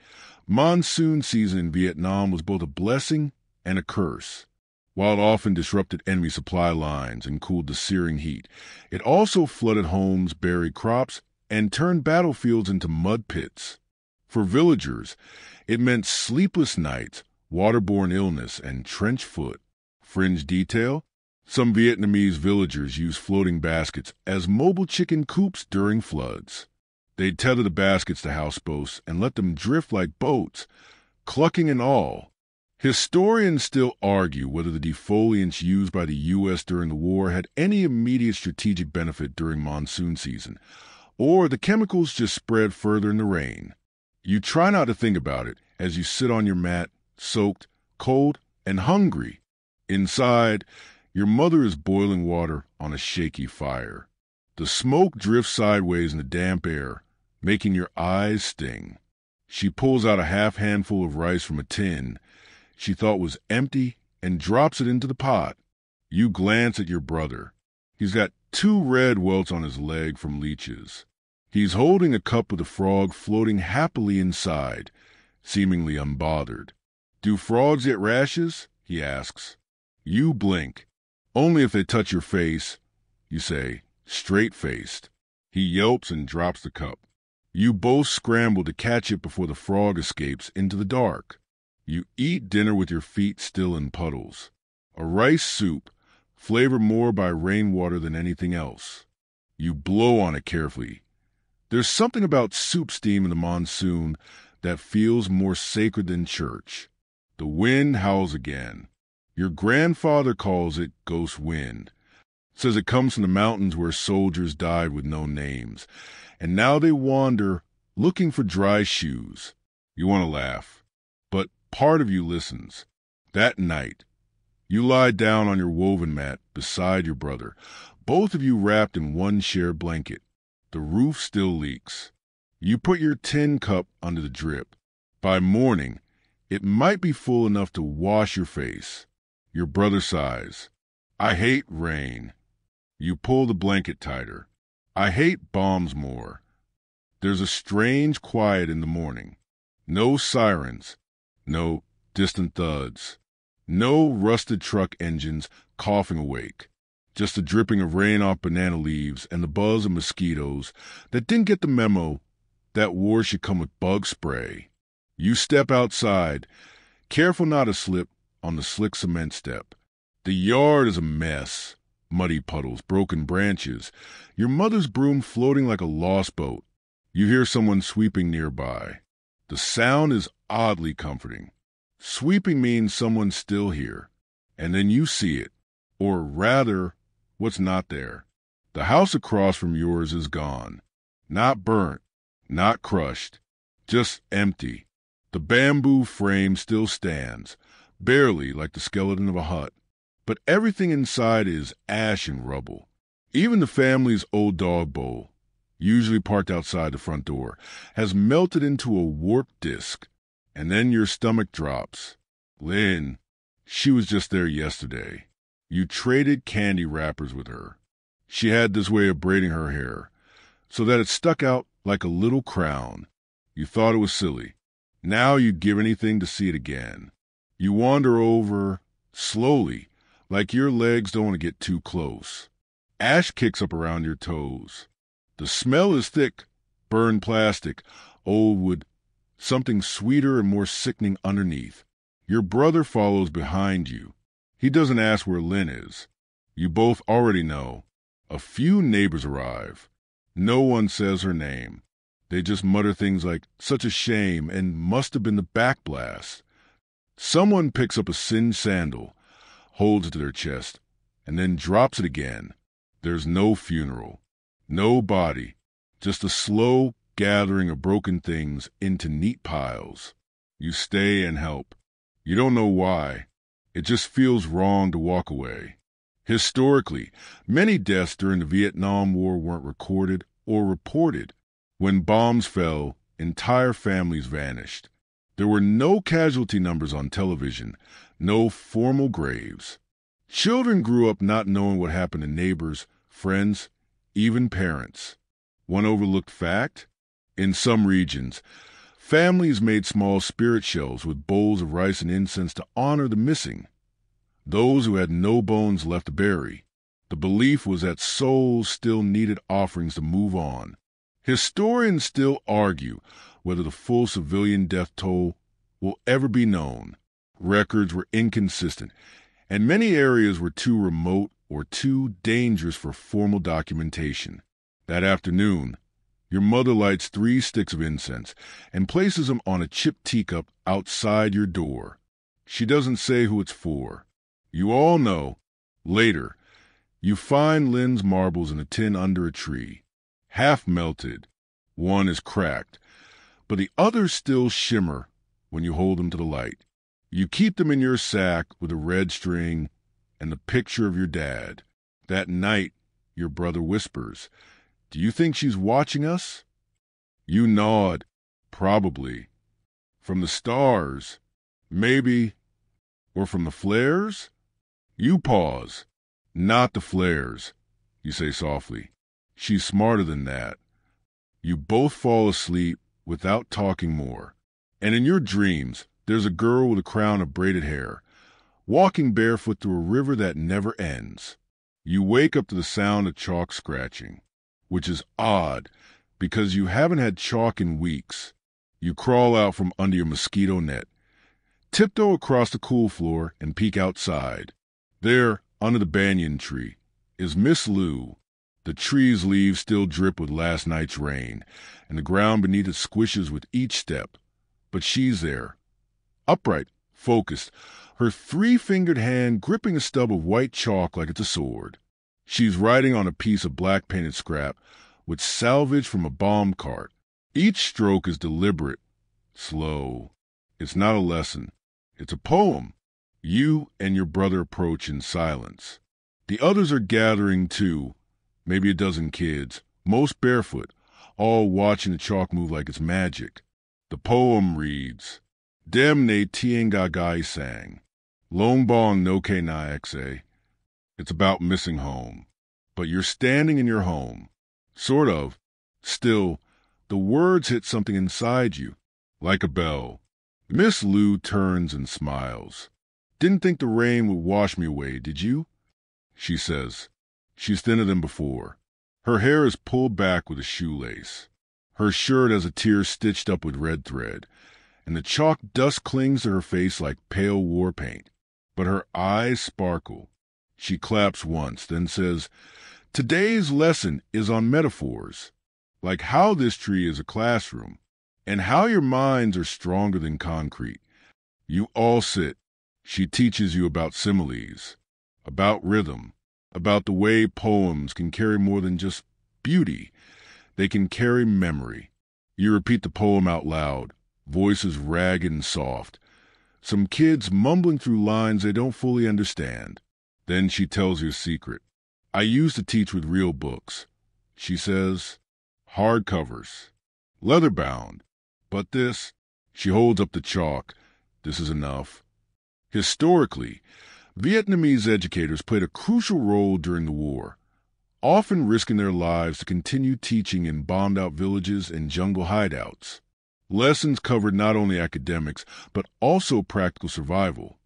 monsoon season in Vietnam was both a blessing and a curse. While it often disrupted enemy supply lines and cooled the searing heat, it also flooded homes, buried crops, and turned battlefields into mud pits. For villagers, it meant sleepless nights, waterborne illness, and trench foot. Fringe detail: some Vietnamese villagers used floating baskets as mobile chicken coops during floods. They'd tether the baskets to houseboats and let them drift like boats, clucking and all. Historians still argue whether the defoliants used by the U.S. during the war had any immediate strategic benefit during monsoon season, or the chemicals just spread further in the rain. You try not to think about it as you sit on your mat, soaked, cold, and hungry. Inside, your mother is boiling water on a shaky fire. The smoke drifts sideways in the damp air, making your eyes sting. She pulls out a half handful of rice from a tin she thought was empty and drops it into the pot. You glance at your brother. He's got 2 red welts on his leg from leeches. He's holding a cup with a frog floating happily inside, seemingly unbothered. "Do frogs get rashes?" he asks. You blink. "Only if they touch your face," you say, straight-faced. He yelps and drops the cup. You both scramble to catch it before the frog escapes into the dark. You eat dinner with your feet still in puddles. A rice soup, flavored more by rainwater than anything else. You blow on it carefully. There's something about soup steam in the monsoon that feels more sacred than church. The wind howls again. Your grandfather calls it ghost wind. Says it comes from the mountains where soldiers died with no names, and now they wander looking for dry shoes. You want to laugh, but part of you listens. That night, you lie down on your woven mat beside your brother, both of you wrapped in one shared blanket. The roof still leaks. You put your tin cup under the drip. By morning, it might be full enough to wash your face. Your brother sighs. "I hate rain." You pull the blanket tighter. "I hate bombs more." There's a strange quiet in the morning. No sirens. No distant thuds. No rusted truck engines coughing awake. Just the dripping of rain off banana leaves and the buzz of mosquitoes that didn't get the memo that war should come with bug spray. You step outside, careful not to slip on the slick cement step. The yard is a mess. Muddy puddles, broken branches, your mother's broom floating like a lost boat. You hear someone sweeping nearby. The sound is oddly comforting. Sweeping means someone's still here. And then you see it, or rather, what's not there. The house across from yours is gone. Not burnt, not crushed, just empty. The bamboo frame still stands, barely like the skeleton of a hut. But everything inside is ash and rubble. Even the family's old dog bowl, usually parked outside the front door, has melted into a warped disc. And then your stomach drops. Lynn, she was just there yesterday. You traded candy wrappers with her. She had this way of braiding her hair, so that it stuck out like a little crown. You thought it was silly. Now you'd give anything to see it again. You wander over, slowly, like your legs don't want to get too close. Ash kicks up around your toes. The smell is thick, burned plastic, old wood, something sweeter and more sickening underneath. Your brother follows behind you. He doesn't ask where Lynn is. You both already know. A few neighbors arrive. No one says her name. They just mutter things like, "Such a shame," and "must have been the backblast." Someone picks up a singed sandal, holds it to their chest, and then drops it again. There's no funeral, no body, just a slow gathering of broken things into neat piles. You stay and help. You don't know why. It just feels wrong to walk away. Historically, many deaths during the Vietnam War weren't recorded or reported. When bombs fell, entire families vanished. There were no casualty numbers on television, no formal graves. Children grew up not knowing what happened to neighbors, friends, even parents. One overlooked fact: in some regions, families made small spirit shells with bowls of rice and incense to honor the missing. those who had no bones left to bury. The belief was that souls still needed offerings to move on. Historians still argue whether the full civilian death toll will ever be known. Records were inconsistent, and many areas were too remote or too dangerous for formal documentation. That afternoon, your mother lights 3 sticks of incense and places them on a chipped teacup outside your door. She doesn't say who it's for. You all know. Later, you find Lynn's marbles in a tin under a tree. Half melted. One is cracked, but the others still shimmer when you hold them to the light. You keep them in your sack with a red string and the picture of your dad. That night, your brother whispers, "Do you think she's watching us?" You nod. Probably. From the stars. Maybe. Or from the flares? You pause. "Not the flares," you say softly. "She's smarter than that." You both fall asleep without talking more. And in your dreams, there's a girl with a crown of braided hair, walking barefoot through a river that never ends. You wake up to the sound of chalk scratching, which is odd because you haven't had chalk in weeks. You crawl out from under your mosquito net, tiptoe across the cool floor, and peek outside. There, under the banyan tree, is Miss Lou. The tree's leaves still drip with last night's rain, and the ground beneath it squishes with each step. But she's there, upright, focused, her 3-fingered hand gripping a stub of white chalk like it's a sword. She's writing on a piece of black painted scrap with salvage from a bomb cart. Each stroke is deliberate, slow. It's not a lesson. It's a poem. You and your brother approach in silence. The others are gathering too, maybe a dozen kids, most barefoot, all watching the chalk move like it's magic. The poem reads, "Dem ne tiengagai sang. Longbong no ke naexe." It's about missing home. But you're standing in your home. Sort of. Still, the words hit something inside you, like a bell. Miss Lou turns and smiles. "Didn't think the rain would wash me away, did you?" she says. She's thinner than before. Her hair is pulled back with a shoelace. Her shirt has a tear stitched up with red thread, and the chalk dust clings to her face like pale war paint. But her eyes sparkle. She claps once, then says, "Today's lesson is on metaphors, like how this tree is a classroom, and how your minds are stronger than concrete." You all sit. She teaches you about similes, about rhythm, about the way poems can carry more than just beauty. They can carry memory. You repeat the poem out loud, voices ragged and soft. Some kids mumbling through lines they don't fully understand. Then she tells you a secret. "I used to teach with real books," she says. "Hardcovers, leather-bound. But this," she holds up the chalk, "this is enough." Historically, Vietnamese educators played a crucial role during the war, often risking their lives to continue teaching in bombed-out villages and jungle hideouts. Lessons covered not only academics, but also practical survival.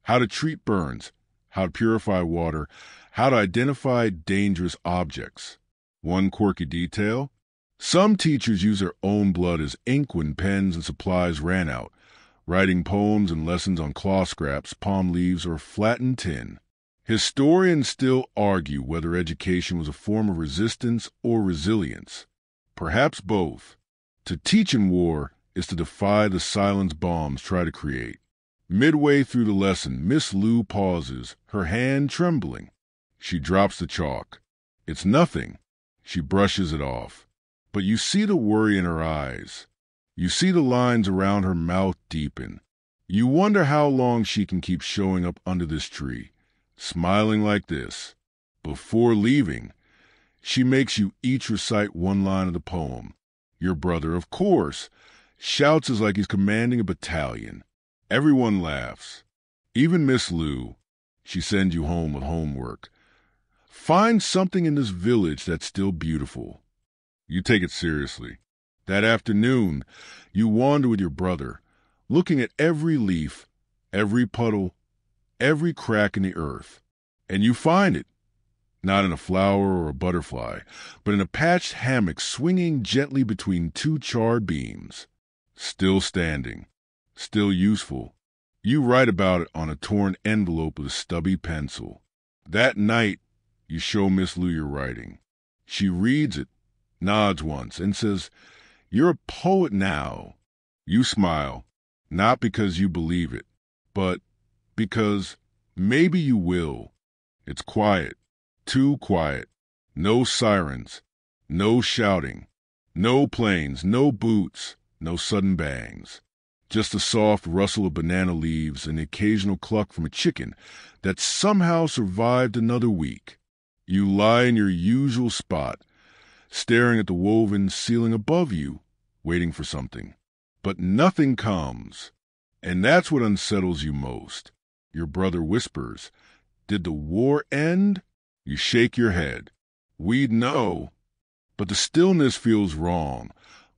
How to treat burns, how to purify water, how to identify dangerous objects. One quirky detail: some teachers use their own blood as ink when pens and supplies ran out, writing poems and lessons on cloth scraps, palm leaves, or flattened tin. Historians still argue whether education was a form of resistance or resilience. Perhaps both. To teach in war is to defy the silence bombs try to create. Midway through the lesson, Miss Lou pauses, her hand trembling. She drops the chalk. It's nothing. She brushes it off. But you see the worry in her eyes. You see the lines around her mouth deepen. You wonder how long she can keep showing up under this tree, smiling like this. Before leaving, she makes you each recite one line of the poem. Your brother, of course, shouts as like he's commanding a battalion. Everyone laughs. Even Miss Lou. She sends you home with homework. Find something in this village that's still beautiful. You take it seriously. That afternoon, you wander with your brother, looking at every leaf, every puddle, every crack in the earth. And you find it, not in a flower or a butterfly, but in a patched hammock swinging gently between two charred beams. Still standing, still useful. You write about it on a torn envelope with a stubby pencil. That night, you show Miss Lou your writing. She reads it, nods once, and says, "You're a poet now." You smile, not because you believe it, but because maybe you will. It's quiet, too quiet. No sirens, no shouting, no planes, no boots, no sudden bangs. Just the soft rustle of banana leaves and the occasional cluck from a chicken that somehow survived another week. You lie in your usual spot, staring at the woven ceiling above you, waiting for something. But nothing comes, and that's what unsettles you most. Your brother whispers, "Did the war end?" You shake your head. We'd know. But the stillness feels wrong,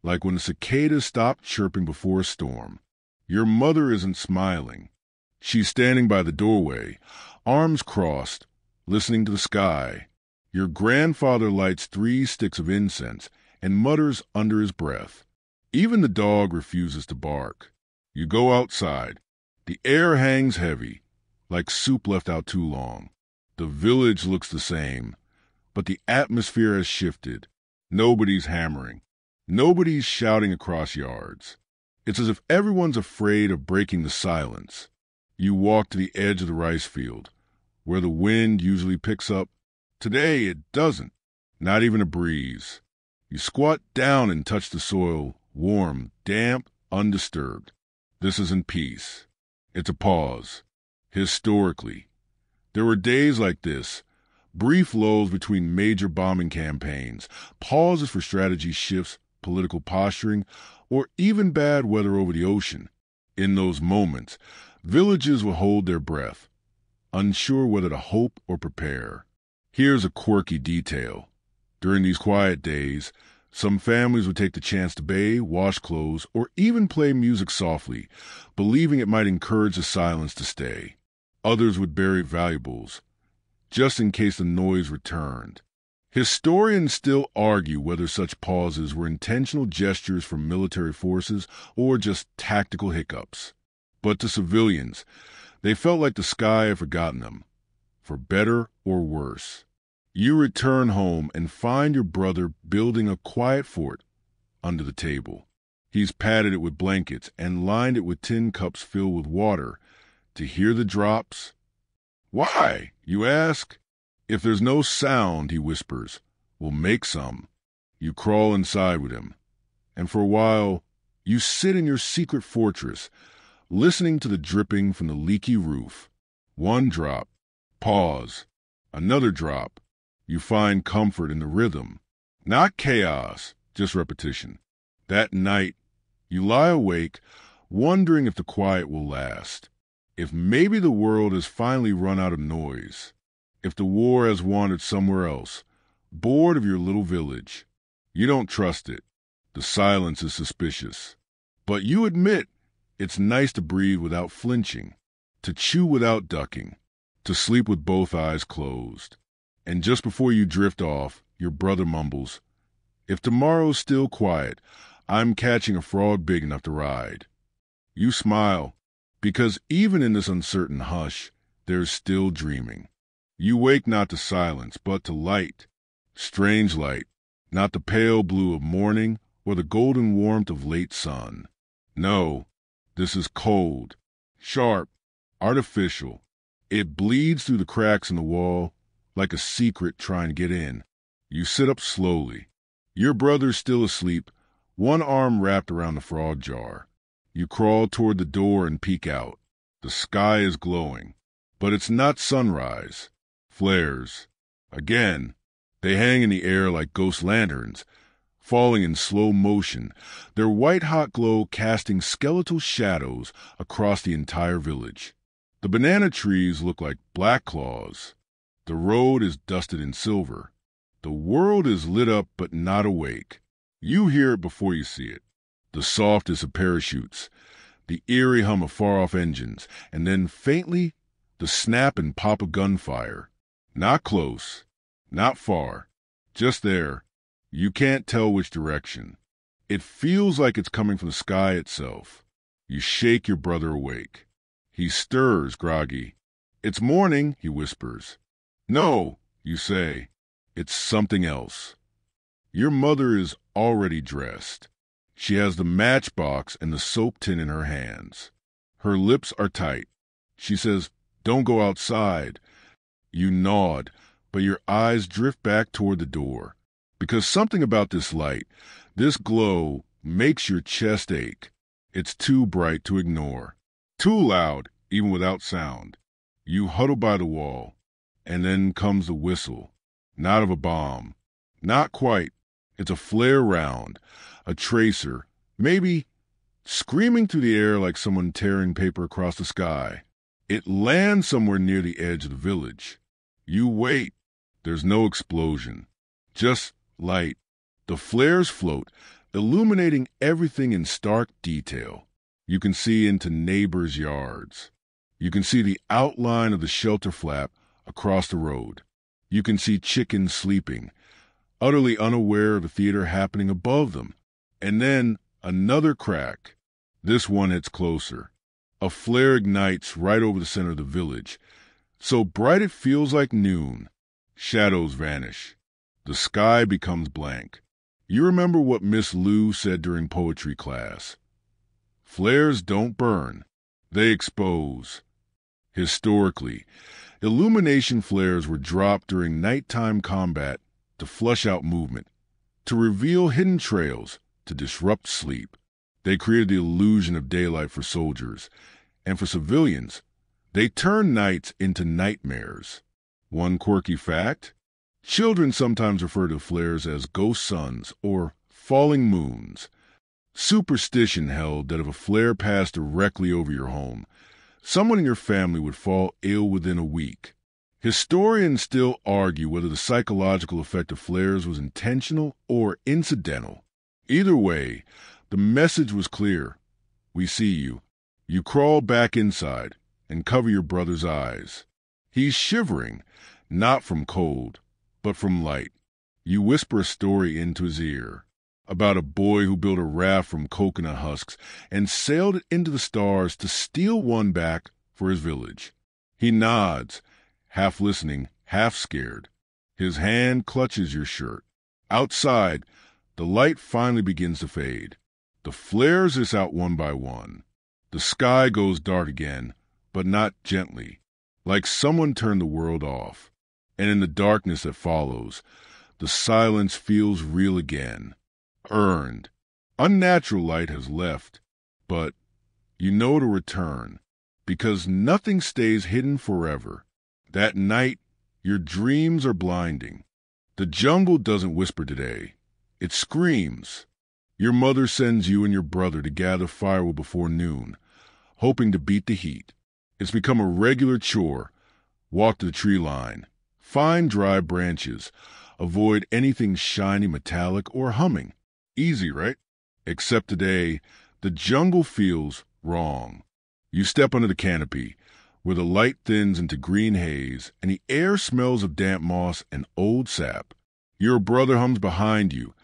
like when the cicadas stop chirping before a storm. Your mother isn't smiling. She's standing by the doorway, arms crossed, listening to the sky. Your grandfather lights 3 sticks of incense and mutters under his breath. Even the dog refuses to bark. You go outside. The air hangs heavy, like soup left out too long. The village looks the same, but the atmosphere has shifted. Nobody's hammering. Nobody's shouting across yards. It's as if everyone's afraid of breaking the silence. You walk to the edge of the rice field, where the wind usually picks up. Today it doesn't, not even a breeze. You squat down and touch the soil, warm, damp, undisturbed. This isn't peace. It's a pause. Historically, there were days like this, brief lulls between major bombing campaigns, pauses for strategy shifts, political posturing, or even bad weather over the ocean. In those moments, villages will hold their breath, unsure whether to hope or prepare. Here's a quirky detail. During these quiet days, some families would take the chance to bathe, wash clothes, or even play music softly, believing it might encourage the silence to stay. Others would bury valuables, just in case the noise returned. Historians still argue whether such pauses were intentional gestures from military forces or just tactical hiccups. But to civilians, they felt like the sky had forgotten them, for better or worse. You return home and find your brother building a quiet fort under the table. He's padded it with blankets and lined it with tin cups filled with water. To hear the drops? "Why?" you ask. "If there's no sound," he whispers, "we'll make some." You crawl inside with him, and for a while, you sit in your secret fortress, listening to the dripping from the leaky roof. One drop. Pause. Another drop. You find comfort in the rhythm. Not chaos, just repetition. That night, you lie awake, wondering if the quiet will last. If maybe the world has finally run out of noise. If the war has wandered somewhere else, bored of your little village. You don't trust it. The silence is suspicious. But you admit it's nice to breathe without flinching, to chew without ducking, to sleep with both eyes closed. And just before you drift off, your brother mumbles, "If tomorrow's still quiet, I'm catching a frog big enough to ride." You smile, because even in this uncertain hush, there's still dreaming. You wake not to silence, but to light. Strange light, not the pale blue of morning or the golden warmth of late sun. No, this is cold, sharp, artificial. It bleeds through the cracks in the wall, like a secret trying to get in. You sit up slowly. Your brother's still asleep, one arm wrapped around the frog jar. You crawl toward the door and peek out. The sky is glowing, but it's not sunrise. Flares. Again, they hang in the air like ghost lanterns, falling in slow motion, their white-hot glow casting skeletal shadows across the entire village. The banana trees look like black claws. The road is dusted in silver. The world is lit up but not awake. You hear it before you see it. The softest of parachutes, the eerie hum of far-off engines, and then faintly, The snap and pop of gunfire. Not close, not far, just there. You can't tell which direction. It feels like it's coming from the sky itself. You shake your brother awake. He stirs, groggy. "It's morning," he whispers. "No," you say. "It's something else." Your mother is already dressed. She has the matchbox and the soap tin in her hands. Her lips are tight. She says, "Don't go outside." You nod, but your eyes drift back toward the door. Because something about this light, this glow, makes your chest ache. It's too bright to ignore. Too loud, even without sound. You huddle by the wall. And then comes the whistle. Not of a bomb. Not quite. It's a flare round. A tracer. Maybe screaming through the air like someone tearing paper across the sky. It lands somewhere near the edge of the village. You wait. There's no explosion. Just light. The flares float, illuminating everything in stark detail. You can see into neighbors' yards. You can see the outline of the shelter flap across the road. You can see chickens sleeping, utterly unaware of the theater happening above them. And then another crack. This one hits closer. A flare ignites right over the center of the village. So bright it feels like noon. Shadows vanish. The sky becomes blank. You remember what Miss Lou said during poetry class. Flares don't burn. They expose. Historically, illumination flares were dropped during nighttime combat to flush out movement, to reveal hidden trails, to disrupt sleep. They created the illusion of daylight for soldiers, and for civilians, they turned nights into nightmares. One quirky fact: children sometimes refer to flares as ghost suns or falling moons. Superstition held that if a flare passed directly over your home, someone in your family would fall ill within a week. Historians still argue whether the psychological effect of flares was intentional or incidental. Either way, the message was clear. We see you. You crawl back inside and cover your brother's eyes. He's shivering, not from cold, but from light. You whisper a story into his ear about a boy who built a raft from coconut husks and sailed it into the stars to steal one back for his village. He nods, half listening, half scared. His hand clutches your shirt. Outside, the light finally begins to fade. The flares is out one by one. The sky goes dark again, but not gently, like someone turned the world off. And in the darkness that follows, the silence feels real again. Earned. Unnatural light has left, but you know to return, because nothing stays hidden forever. That night, your dreams are blinding. The jungle doesn't whisper today. It screams. Your mother sends you and your brother to gather firewood before noon, hoping to beat the heat. It's become a regular chore. Walk to the tree line. Find dry branches. Avoid anything shiny, metallic, or humming. Easy, right? Except today, the jungle feels wrong. You step under the canopy, where the light thins into green haze, and the air smells of damp moss and old sap. Your brother hums behind you,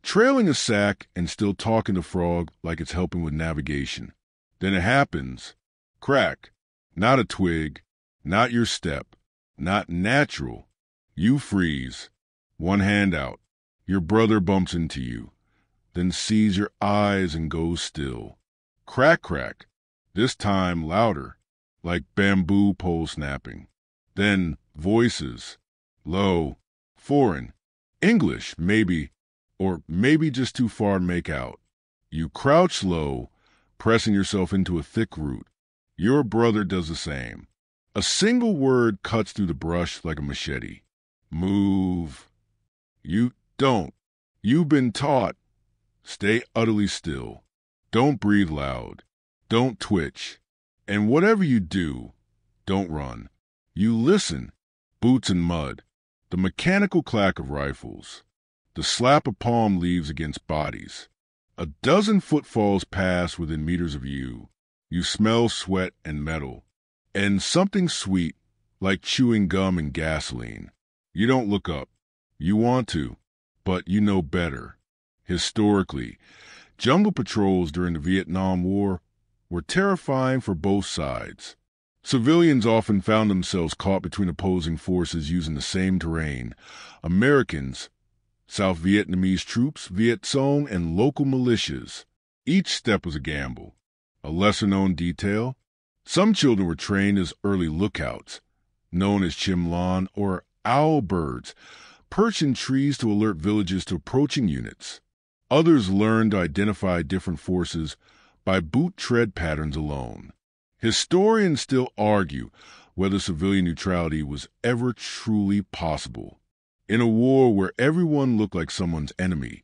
trailing a sack and still talking to Frog like it's helping with navigation. Then it happens. Crack. Not a twig. Not your step. Not natural. You freeze. One hand out. Your brother bumps into you, then sees your eyes and goes still. Crack, crack. This time louder, like bamboo pole snapping. Then voices. Low. Foreign. English, maybe, or maybe just too far to make out. You crouch low, pressing yourself into a thick root. Your brother does the same. A single word cuts through the brush like a machete. Move. You don't. You've been taught. Stay utterly still. Don't breathe loud. Don't twitch. And whatever you do, don't run. You listen. Boots and mud. The mechanical clack of rifles. The slap of palm leaves against bodies. A dozen footfalls pass within meters of you. You smell sweat and metal. and something sweet, like chewing gum and gasoline. You don't look up. You want to, but you know better. Historically, jungle patrols during the Vietnam War were terrifying for both sides. Civilians often found themselves caught between opposing forces using the same terrain. Americans, South Vietnamese troops, Viet Cong, and local militias. Each step was a gamble. A lesser-known detail: some children were trained as early lookouts, known as chim lan or owl birds, perched in trees to alert villages to approaching units. Others learned to identify different forces by boot tread patterns alone. Historians still argue whether civilian neutrality was ever truly possible. In a war where everyone looked like someone's enemy,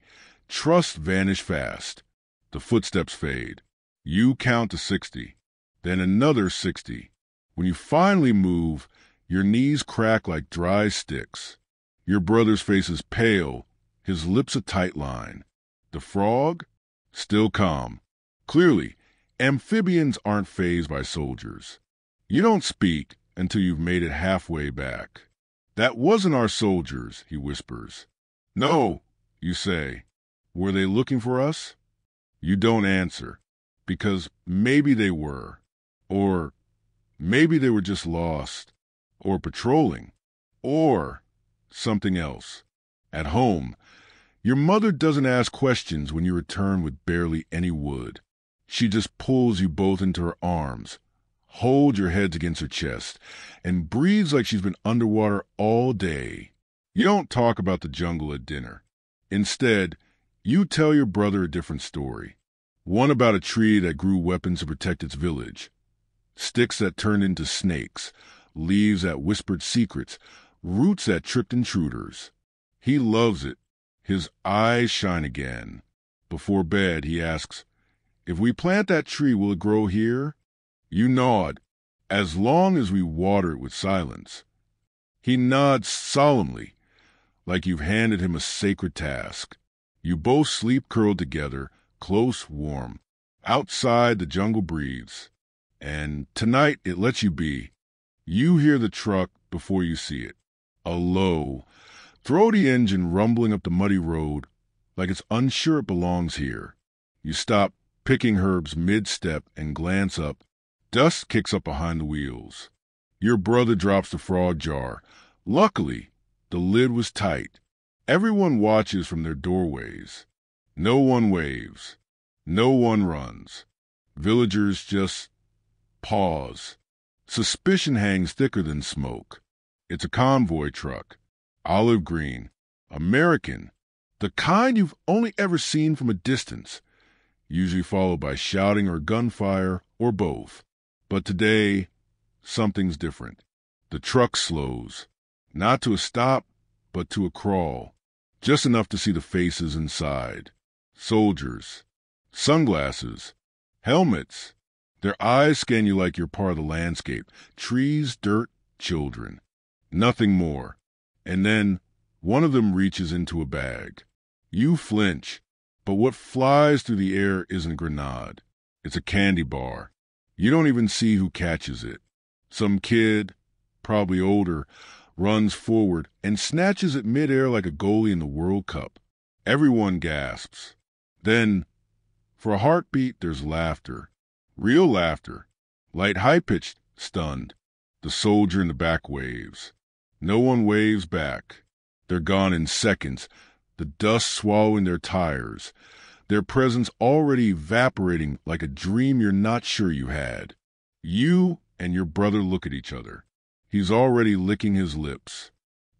trust vanished fast. The footsteps fade. You count to 60, then another 60. When you finally move, your knees crack like dry sticks. Your brother's face is pale, his lips a tight line. The frog? Still calm. Clearly, amphibians aren't fazed by soldiers. You don't speak until you've made it halfway back. That wasn't our soldiers, he whispers. No, you say. Were they looking for us? You don't answer, because maybe they were. Or maybe they were just lost. Or patrolling. Or something else. At home, your mother doesn't ask questions when you return with barely any wood. She just pulls you both into her arms, holds your heads against her chest, and breathes like she's been underwater all day. You don't talk about the jungle at dinner. Instead, you tell your brother a different story. One about a tree that grew weapons to protect its village. Sticks that turned into snakes, leaves that whispered secrets, roots that tricked intruders. He loves it. His eyes shine again. Before bed, he asks, "If we plant that tree, will it grow here?" You nod, "As long as we water it with silence." He nods solemnly, like you've handed him a sacred task. You both sleep curled together, close, warm. Outside, the jungle breathes. And tonight, it lets you be. You hear the truck before you see it. A low, throaty engine rumbling up the muddy road like it's unsure it belongs here. You stop picking herbs mid-step and glance up. Dust kicks up behind the wheels. Your brother drops the frog jar. Luckily, the lid was tight. Everyone watches from their doorways. No one waves. No one runs. Villagers just pause. Suspicion hangs thicker than smoke. It's a convoy truck. Olive green. American. The kind you've only ever seen from a distance. Usually followed by shouting or gunfire or both. But today, something's different. The truck slows. Not to a stop, but to a crawl. Just enough to see the faces inside. Soldiers. Sunglasses. Helmets. Their eyes scan you like you're part of the landscape. Trees, dirt, children. Nothing more. And then one of them reaches into a bag. You flinch, but what flies through the air isn't a grenade. It's a candy bar. You don't even see who catches it. Some kid, probably older, runs forward and snatches it midair like a goalie in the World Cup. Everyone gasps. Then, for a heartbeat, there's laughter. Real laughter. Light high-pitched, stunned. The soldier in the back waves. No one waves back. They're gone in seconds, the dust swallowing their tires, their presence already evaporating like a dream you're not sure you had. You and your brother look at each other. He's already licking his lips.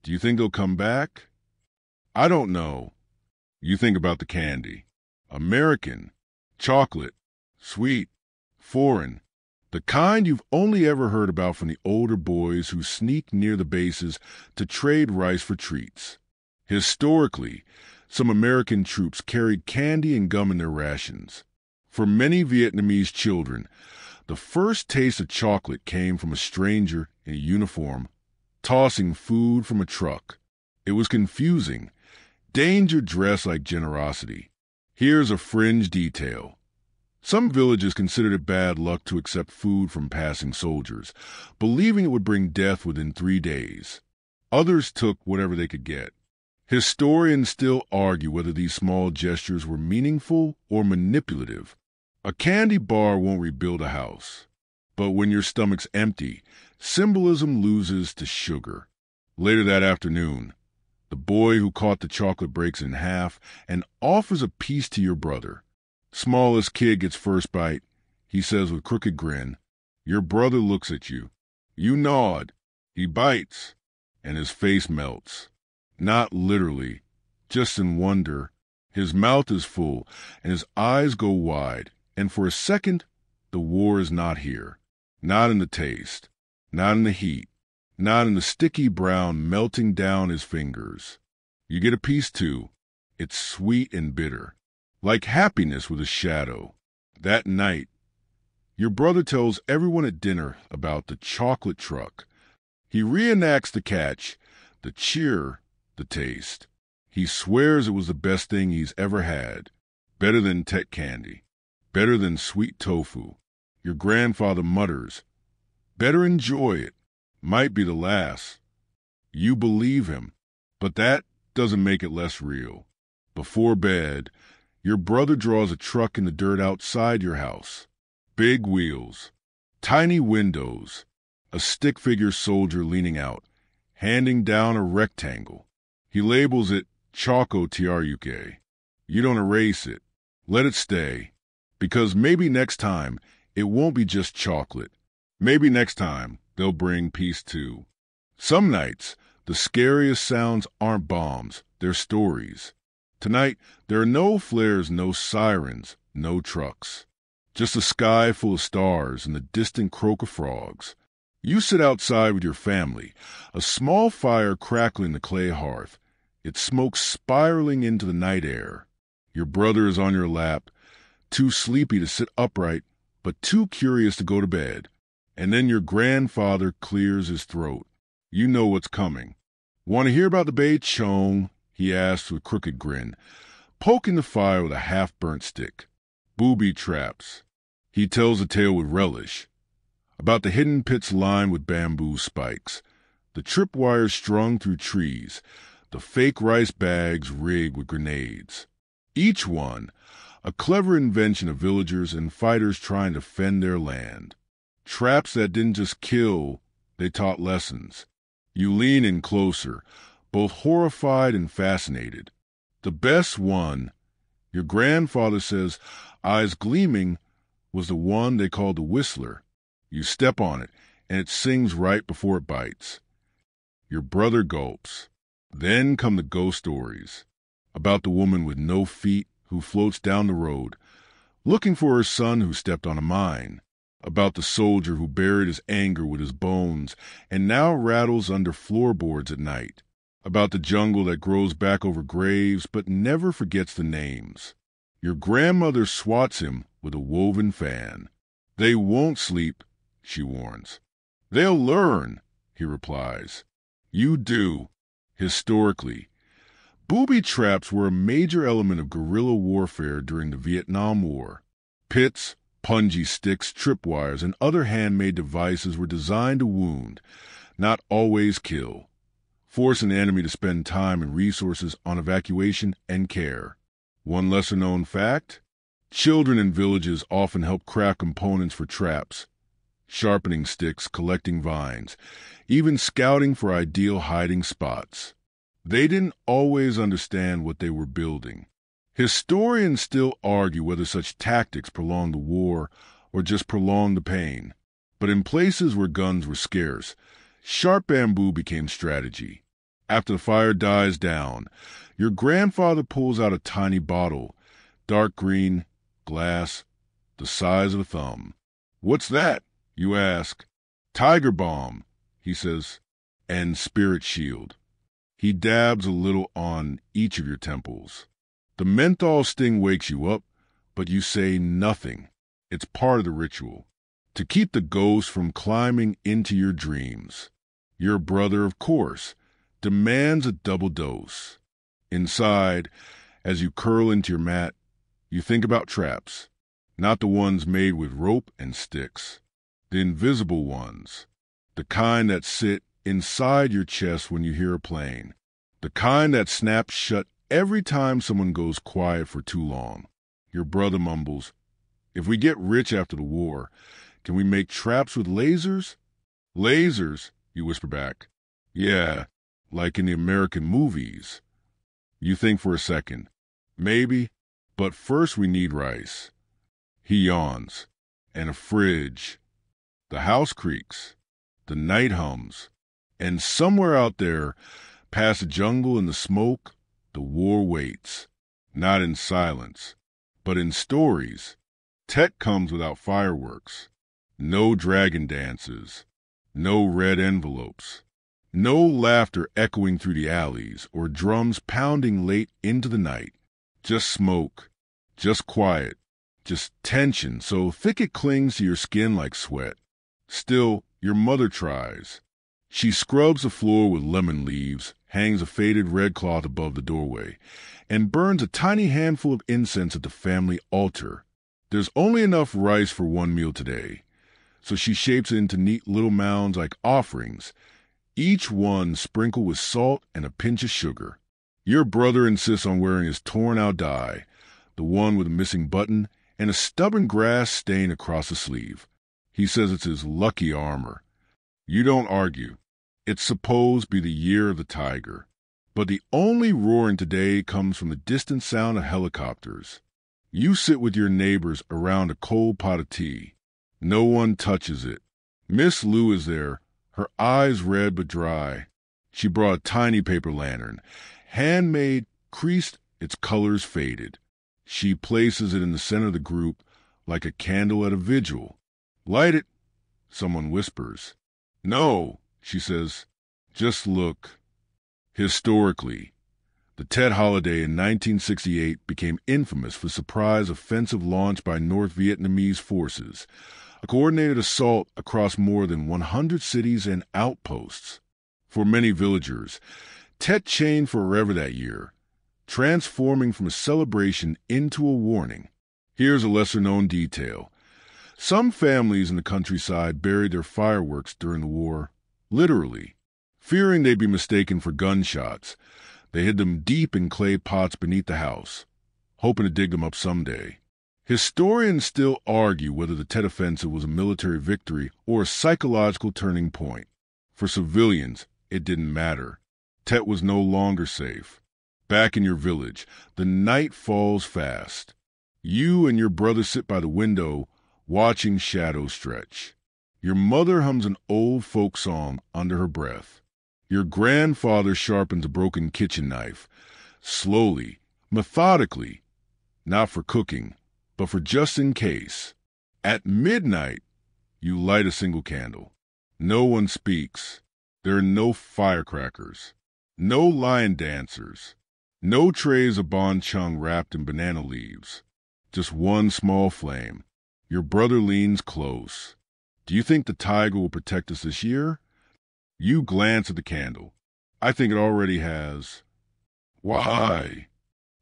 Do you think they'll come back? I don't know. You think about the candy. American. Chocolate. Sweet. Foreign. The kind you've only ever heard about from the older boys who sneak near the bases to trade rice for treats. Historically, some American troops carried candy and gum in their rations. For many Vietnamese children, the first taste of chocolate came from a stranger in a uniform, tossing food from a truck. It was confusing. Danger dressed like generosity. Here's a fringe detail. Some villages considered it bad luck to accept food from passing soldiers, believing it would bring death within 3 days. Others took whatever they could get. Historians still argue whether these small gestures were meaningful or manipulative. A candy bar won't rebuild a house. But when your stomach's empty, symbolism loses to sugar. Later that afternoon, the boy who caught the chocolate breaks in half and offers a piece to your brother. Smallest kid gets first bite. He says with crooked grin, "Your brother looks at you. You nod. He bites, and his face melts. Not literally, just in wonder. His mouth is full, and his eyes go wide, and for a second, the war is not here. Not in the taste, not in the heat, not in the sticky brown melting down his fingers. You get a piece too. It's sweet and bitter, like happiness with a shadow. That night, your brother tells everyone at dinner about the chocolate truck. He reenacts the catch, the cheer, the taste. He swears it was the best thing he's ever had, better than tet candy, better than sweet tofu. Your grandfather mutters, "Better enjoy it. Might be the last." You believe him, but that doesn't make it less real. Before bed, your brother draws a truck in the dirt outside your house. Big wheels, tiny windows, a stick-figure soldier leaning out, handing down a rectangle. He labels it Choco Tiaruke. You don't erase it. Let it stay. Because maybe next time, it won't be just chocolate. Maybe next time, they'll bring peace too. Some nights, the scariest sounds aren't bombs, they're stories. Tonight, there are no flares, no sirens, no trucks. Just a sky full of stars and the distant croak of frogs. You sit outside with your family, a small fire crackling the clay hearth, its smoke spiraling into the night air. Your brother is on your lap, too sleepy to sit upright, but too curious to go to bed. And then your grandfather clears his throat. You know what's coming. "Want to hear about the Bay Chong?" he asks with a crooked grin, poking the fire with a half-burnt stick. "Booby traps." He tells the tale with relish. About the hidden pits lined with bamboo spikes, the tripwires strung through trees, the fake rice bags rigged with grenades. Each one, a clever invention of villagers and fighters trying to fend their land. Traps that didn't just kill, they taught lessons. You lean in closer, both horrified and fascinated. The best one, your grandfather says, eyes gleaming, was the one they called the Whistler. You step on it, and it sings right before it bites. Your brother gulps. Then come the ghost stories. About the woman with no feet who floats down the road, looking for her son who stepped on a mine. About the soldier who buried his anger with his bones and now rattles under floorboards at night. About the jungle that grows back over graves but never forgets the names. Your grandmother swats him with a woven fan. "They won't sleep," she warns. "They'll learn," he replies. You do. Historically, booby traps were a major element of guerrilla warfare during the Vietnam War. Pits, punji sticks, tripwires, and other handmade devices were designed to wound, not always kill, forcing the enemy to spend time and resources on evacuation and care. One lesser-known fact: children in villages often help craft components for traps, sharpening sticks, collecting vines, even scouting for ideal hiding spots. They didn't always understand what they were building. Historians still argue whether such tactics prolonged the war or just prolonged the pain. But in places where guns were scarce, sharp bamboo became strategy. After the fire dies down, your grandfather pulls out a tiny bottle, dark green, glass, the size of a thumb. "What's that?" you ask. "Tiger balm," he says, "and spirit shield." He dabs a little on each of your temples. The menthol sting wakes you up, but you say nothing. It's part of the ritual, to keep the ghost from climbing into your dreams. Your brother, of course, demands a double dose. Inside, as you curl into your mat, you think about traps. Not the ones made with rope and sticks. The invisible ones. The kind that sit inside your chest when you hear a plane. The kind that snaps shut every time someone goes quiet for too long. Your brother mumbles, "If we get rich after the war, can we make traps with lasers?" "Lasers," you whisper back. "Yeah, like in the American movies." You think for a second. Maybe, but first we need rice. He yawns. And a fridge. The house creaks. The night hums. And somewhere out there, past the jungle and the smoke, the war waits. Not in silence, but in stories. Tet comes without fireworks. No dragon dances. No red envelopes. No laughter echoing through the alleys or drums pounding late into the night. Just smoke. Just quiet. Just tension so thick it clings to your skin like sweat. Still, your mother tries. She scrubs the floor with lemon leaves, hangs a faded red cloth above the doorway, and burns a tiny handful of incense at the family altar. There's only enough rice for one meal today, so she shapes it into neat little mounds like offerings, each one sprinkled with salt and a pinch of sugar. Your brother insists on wearing his torn-out dye, the one with a missing button and a stubborn grass stain across the sleeve. He says it's his lucky armor. You don't argue. It's supposed to be the year of the tiger. But the only roaring today comes from the distant sound of helicopters. You sit with your neighbors around a cold pot of tea. No one touches it. Miss Lou is there, her eyes red but dry. She brought a tiny paper lantern, handmade, creased, its colors faded. She places it in the center of the group like a candle at a vigil. "Light it," someone whispers. "No," she says. "Just look." Historically, the Tet holiday in 1968 became infamous for surprise offensive launch by North Vietnamese forces, a coordinated assault across more than 100 cities and outposts. For many villagers, Tet changed forever that year, transforming from a celebration into a warning. Here's a lesser-known detail. Some families in the countryside buried their fireworks during the war, literally. Fearing they'd be mistaken for gunshots, they hid them deep in clay pots beneath the house, hoping to dig them up someday. Historians still argue whether the Tet Offensive was a military victory or a psychological turning point. For civilians, it didn't matter. Tet was no longer safe. Back in your village, the night falls fast. You and your brother sit by the window, watching shadows stretch. Your mother hums an old folk song under her breath. Your grandfather sharpens a broken kitchen knife, slowly, methodically, not for cooking, but for just in case. At midnight, you light a single candle. No one speaks. There are no firecrackers, no lion dancers, no trays of bon chung wrapped in banana leaves. Just one small flame. Your brother leans close. "Do you think the tiger will protect us this year?" You glance at the candle. "I think it already has." "Why?"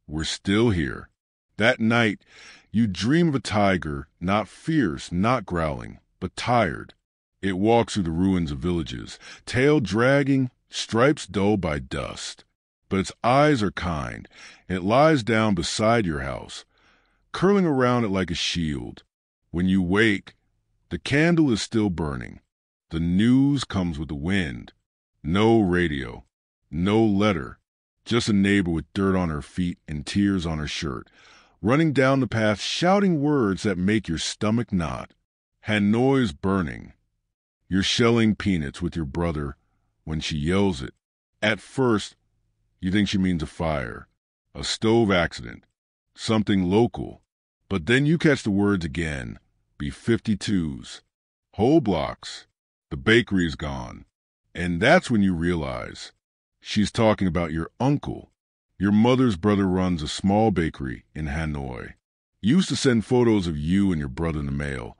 "We're still here." That night, you dream of a tiger, not fierce, not growling, but tired. It walks through the ruins of villages, tail dragging, stripes dulled by dust. But its eyes are kind. It lies down beside your house, curling around it like a shield. When you wake, the candle is still burning. The news comes with the wind. No radio, no letter, just a neighbor with dirt on her feet and tears on her shirt, running down the path shouting words that make your stomach knot. Hanoi's burning. You're shelling peanuts with your brother when she yells it. At first, you think she means a fire, a stove accident, something local. But then you catch the words again, B-52s, whole blocks, the bakery's gone. And that's when you realize she's talking about your uncle. Your mother's brother runs a small bakery in Hanoi. You used to send photos of you and your brother in the mail,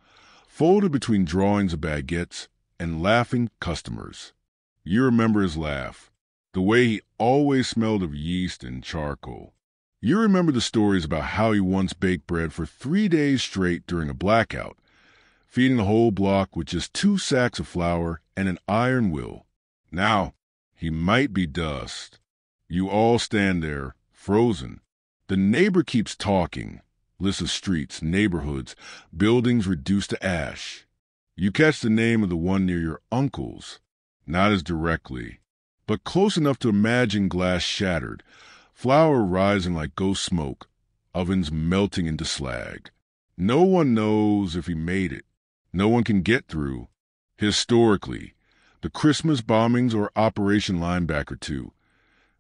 folded between drawings of baguettes and laughing customers. You remember his laugh, the way he always smelled of yeast and charcoal. You remember the stories about how he once baked bread for 3 days straight during a blackout, feeding the whole block with just 2 sacks of flour and an iron will. Now, he might be dust. You all stand there, frozen. The neighbor keeps talking. Lists of streets, neighborhoods, buildings reduced to ash. You catch the name of the one near your uncle's, not as directly, but close enough to imagine glass shattered, flour rising like ghost smoke, ovens melting into slag. No one knows if he made it. No one can get through. Historically, the Christmas bombings, or Operation Linebacker 2,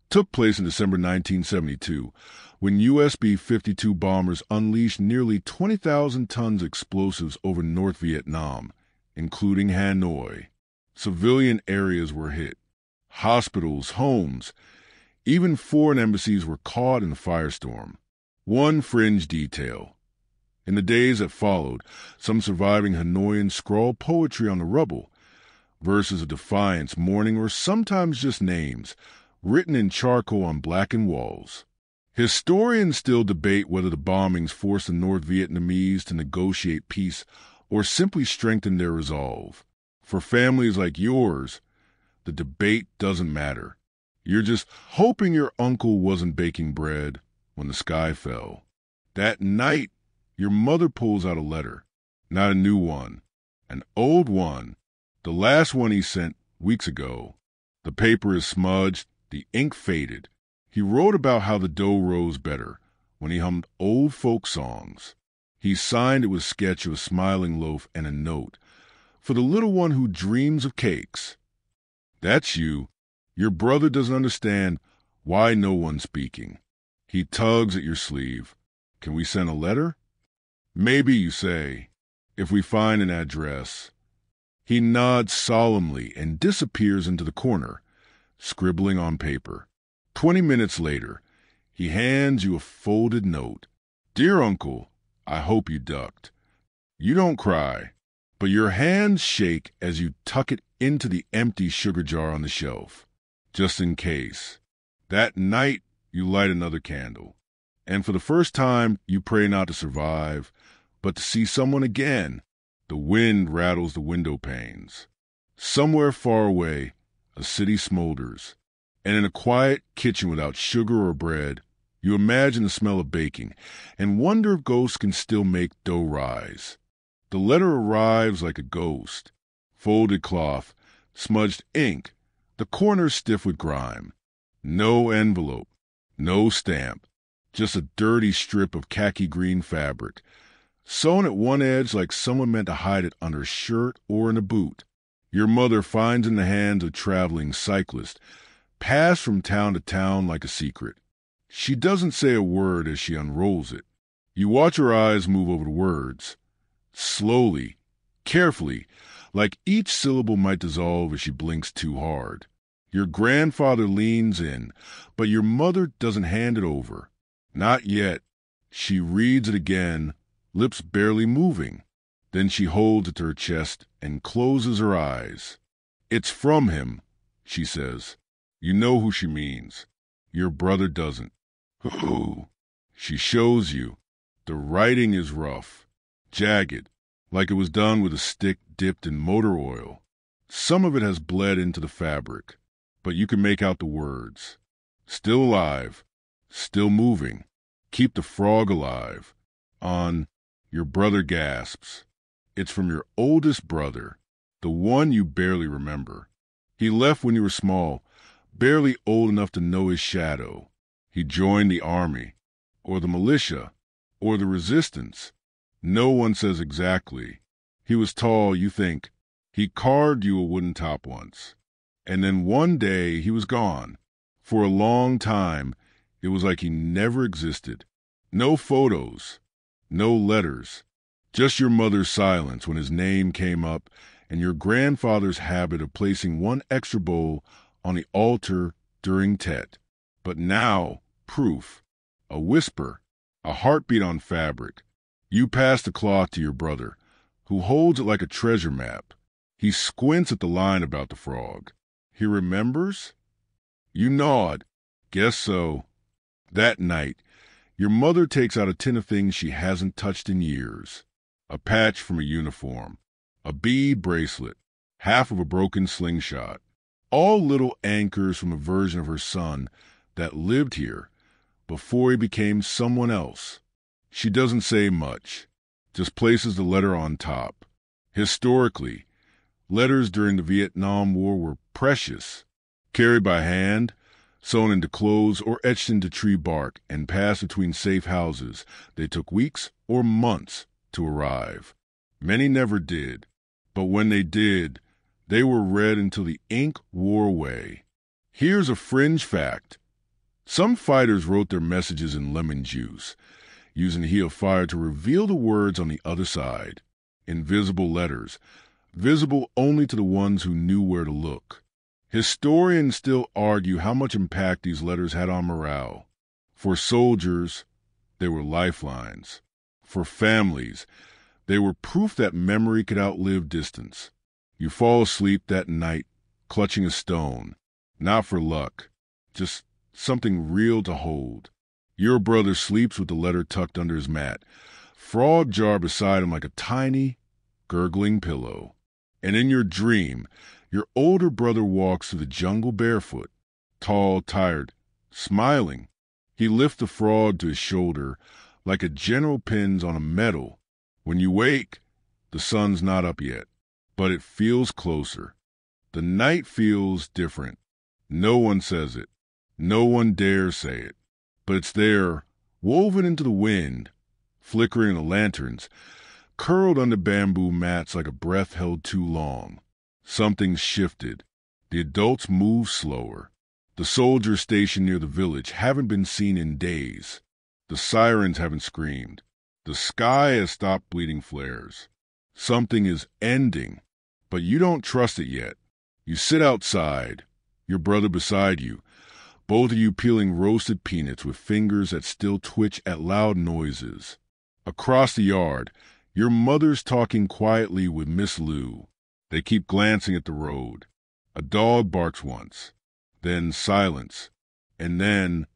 took place in December 1972, when US B-52 bombers unleashed nearly 20,000 tons of explosives over North Vietnam, including Hanoi. Civilian areas were hit. Hospitals, homes, even foreign embassies were caught in the firestorm. One fringe detail. In the days that followed, some surviving Hanoians scrawled poetry on the rubble, verses of defiance, mourning, or sometimes just names, written in charcoal on blackened walls. Historians still debate whether the bombings forced the North Vietnamese to negotiate peace or simply strengthened their resolve. For families like yours, the debate doesn't matter. You're just hoping your uncle wasn't baking bread when the sky fell. That night, your mother pulls out a letter. Not a new one. An old one. The last one he sent weeks ago. The paper is smudged, the ink faded. He wrote about how the dough rose better when he hummed old folk songs. He signed it with a sketch of a smiling loaf and a note. For the little one who dreams of cakes. That's you. Your brother doesn't understand why no one's speaking. He tugs at your sleeve. Can we send a letter? Maybe, you say, if we find an address. He nods solemnly and disappears into the corner, scribbling on paper. 20 minutes later, he hands you a folded note. Dear Uncle, I hope you ducked. You don't cry, but your hands shake as you tuck it into the empty sugar jar on the shelf. Just in case. That night, you light another candle. And for the first time, you pray not to survive, but to see someone again. The wind rattles the window panes. Somewhere far away, a city smolders. And in a quiet kitchen without sugar or bread, you imagine the smell of baking and wonder if ghosts can still make dough rise. The letter arrives like a ghost. Folded cloth, smudged ink, the corners stiff with grime. No envelope, no stamp, just a dirty strip of khaki green fabric, sewn at one edge like someone meant to hide it under a shirt or in a boot. Your mother finds in the hands of traveling cyclists, passed from town to town like a secret. She doesn't say a word as she unrolls it. You watch her eyes move over the words, slowly, carefully, like each syllable might dissolve as she blinks too hard. Your grandfather leans in, but your mother doesn't hand it over. Not yet. She reads it again, lips barely moving. Then she holds it to her chest and closes her eyes. It's from him, she says. You know who she means. Your brother doesn't. Who? She shows you. The writing is rough, jagged, like it was done with a stick dipped in motor oil. Some of it has bled into the fabric, but you can make out the words. Still alive, still moving. Keep the frog alive. On, your brother gasps. It's from your oldest brother, the one you barely remember. He left when you were small, barely old enough to know his shadow. He joined the army, or the militia, or the resistance. No one says exactly. He was tall, you think. He carved you a wooden top once. And then one day he was gone. For a long time, it was like he never existed. No photos, no letters, just your mother's silence when his name came up and your grandfather's habit of placing one extra bowl on the altar during Tet. But now, proof, a whisper, a heartbeat on fabric. You pass the cloth to your brother, who holds it like a treasure map. He squints at the line about the frog. He remembers? You nod. Guess so. That night, Your mother takes out a tin of things she hasn't touched in years. A patch from a uniform, a bead bracelet, half of a broken slingshot. All little anchors from a version of her son that lived here before he became someone else. She doesn't say much, just places the letter on top. Historically, letters during the Vietnam War were precious, carried by hand, sewn into clothes or etched into tree bark and passed between safe houses. They took weeks or months to arrive. Many never did, but when they did, they were read until the ink wore away. Here's a fringe fact. Some fighters wrote their messages in lemon juice, using the heat of fire to reveal the words on the other side. Invisible letters, visible only to the ones who knew where to look. Historians still argue how much impact these letters had on morale. For soldiers, they were lifelines. For families, they were proof that memory could outlive distance. You fall asleep that night, clutching a stone, not for luck, just something real to hold. Your brother sleeps with the letter tucked under his mat, frog jar beside him like a tiny, gurgling pillow. And in your dream, your older brother walks through the jungle barefoot, tall, tired, smiling. He lifts the frog to his shoulder like a general pins on a medal. When you wake, the sun's not up yet, but it feels closer. The night feels different. No one says it. No one dares say it. But it's there, woven into the wind, flickering in the lanterns, curled under bamboo mats like a breath held too long. Something's shifted. The adults move slower. The soldiers stationed near the village haven't been seen in days. The sirens haven't screamed. The sky has stopped bleeding flares. Something is ending, but you don't trust it yet. You sit outside, your brother beside you, both of you peeling roasted peanuts with fingers that still twitch at loud noises. Across the yard, your mother's talking quietly with Miss Lou. They keep glancing at the road. A dog barks once, then silence, and then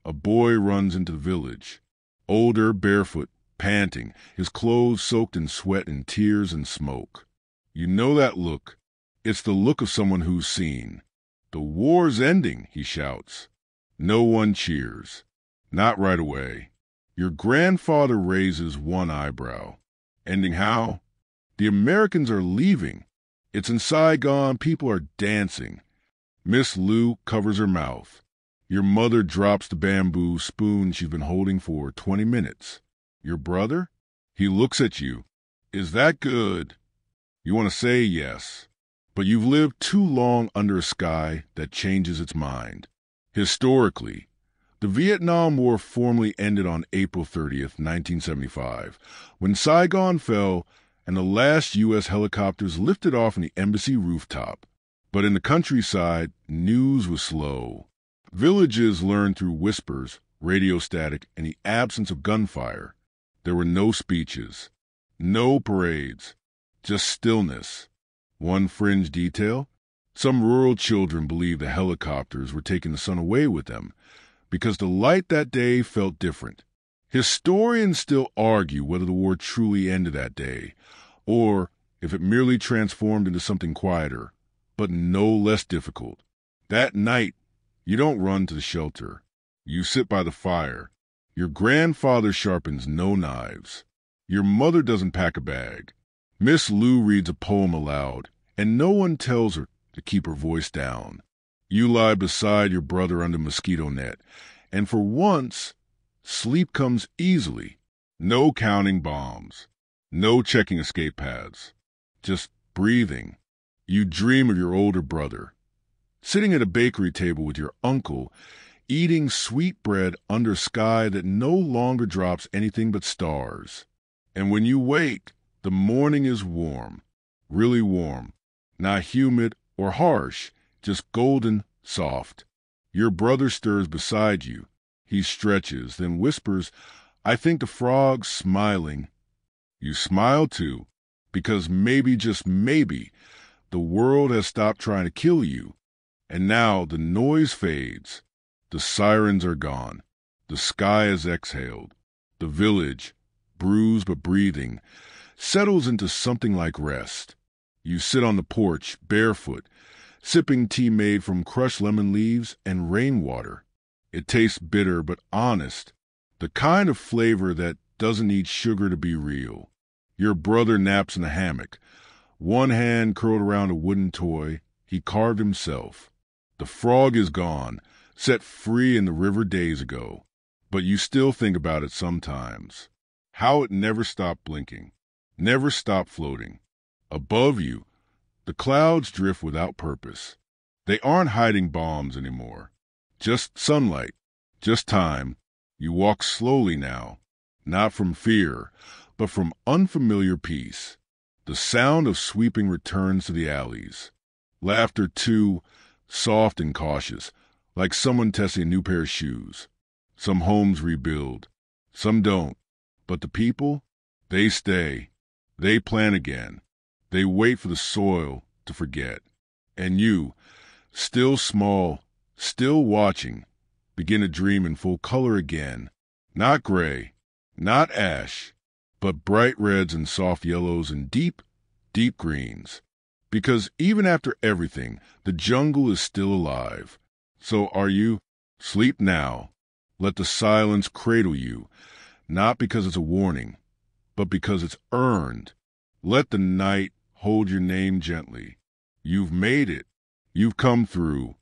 a boy runs into the village. Older, barefoot, panting, his clothes soaked in sweat and tears and smoke. You know that look. It's the look of someone who's seen. "The war's ending," he shouts. No one cheers. Not right away. Your grandfather raises one eyebrow. Ending how? The Americans are leaving. It's in Saigon. People are dancing. Miss Lou covers her mouth. Your mother drops the bamboo spoon she's been holding for 20 minutes. Your brother? He looks at you. Is that good? You want to say yes, but you've lived too long under a sky that changes its mind. Historically, the Vietnam War formally ended on April 30th, 1975, when Saigon fell and the last U.S. helicopters lifted off from the embassy rooftop. But in the countryside, news was slow. Villages learned through whispers, radio static, and the absence of gunfire. There were no speeches, no parades, just stillness. One fringe detail: some rural children believed the helicopters were taking the sun away with them because the light that day felt different. Historians still argue whether the war truly ended that day, or if it merely transformed into something quieter, but no less difficult. That night, you don't run to the shelter. You sit by the fire. Your grandfather sharpens no knives. Your mother doesn't pack a bag. Miss Lou reads a poem aloud, and no one tells her to keep her voice down. You lie beside your brother under a mosquito net, and for once, sleep comes easily. No counting bombs. No checking escape paths. Just breathing. You dream of your older brother, sitting at a bakery table with your uncle, eating sweet bread under a sky that no longer drops anything but stars. And when you wake, the morning is warm, really warm, not humid or harsh, just golden, soft. Your brother stirs beside you. He stretches, then whispers, "I think the frog's smiling." You smile too, because maybe, just maybe, the world has stopped trying to kill you. And now the noise fades. The sirens are gone. The The sky has exhaled. The village, bruised but breathing, settles into something like rest. You sit on the porch, barefoot, sipping tea made from crushed lemon leaves and rainwater. It tastes bitter but honest, the kind of flavor that doesn't need sugar to be real. Your brother naps in a hammock, one hand curled around a wooden toy he carved himself. The frog is gone, set free in the river days ago, but you still think about it sometimes. How it never stopped blinking, never stopped floating. Above you, the clouds drift without purpose. They aren't hiding bombs anymore. Just sunlight, just time. You walk slowly now, not from fear, but from unfamiliar peace. The sound of sweeping returns to the alleys. Laughter, too, soft and cautious, like someone testing a new pair of shoes. Some homes rebuild, some don't. But the people, they stay. They plan again. They wait for the soil to forget. And you, still small, still watching, begin to dream in full color again. Not gray, not ash, but bright reds and soft yellows and deep, deep greens. Because even after everything, the jungle is still alive. So are you? Sleep now. Let the silence cradle you, not because it's a warning, but because it's earned. Let the night hold your name gently. You've made it. You've come through.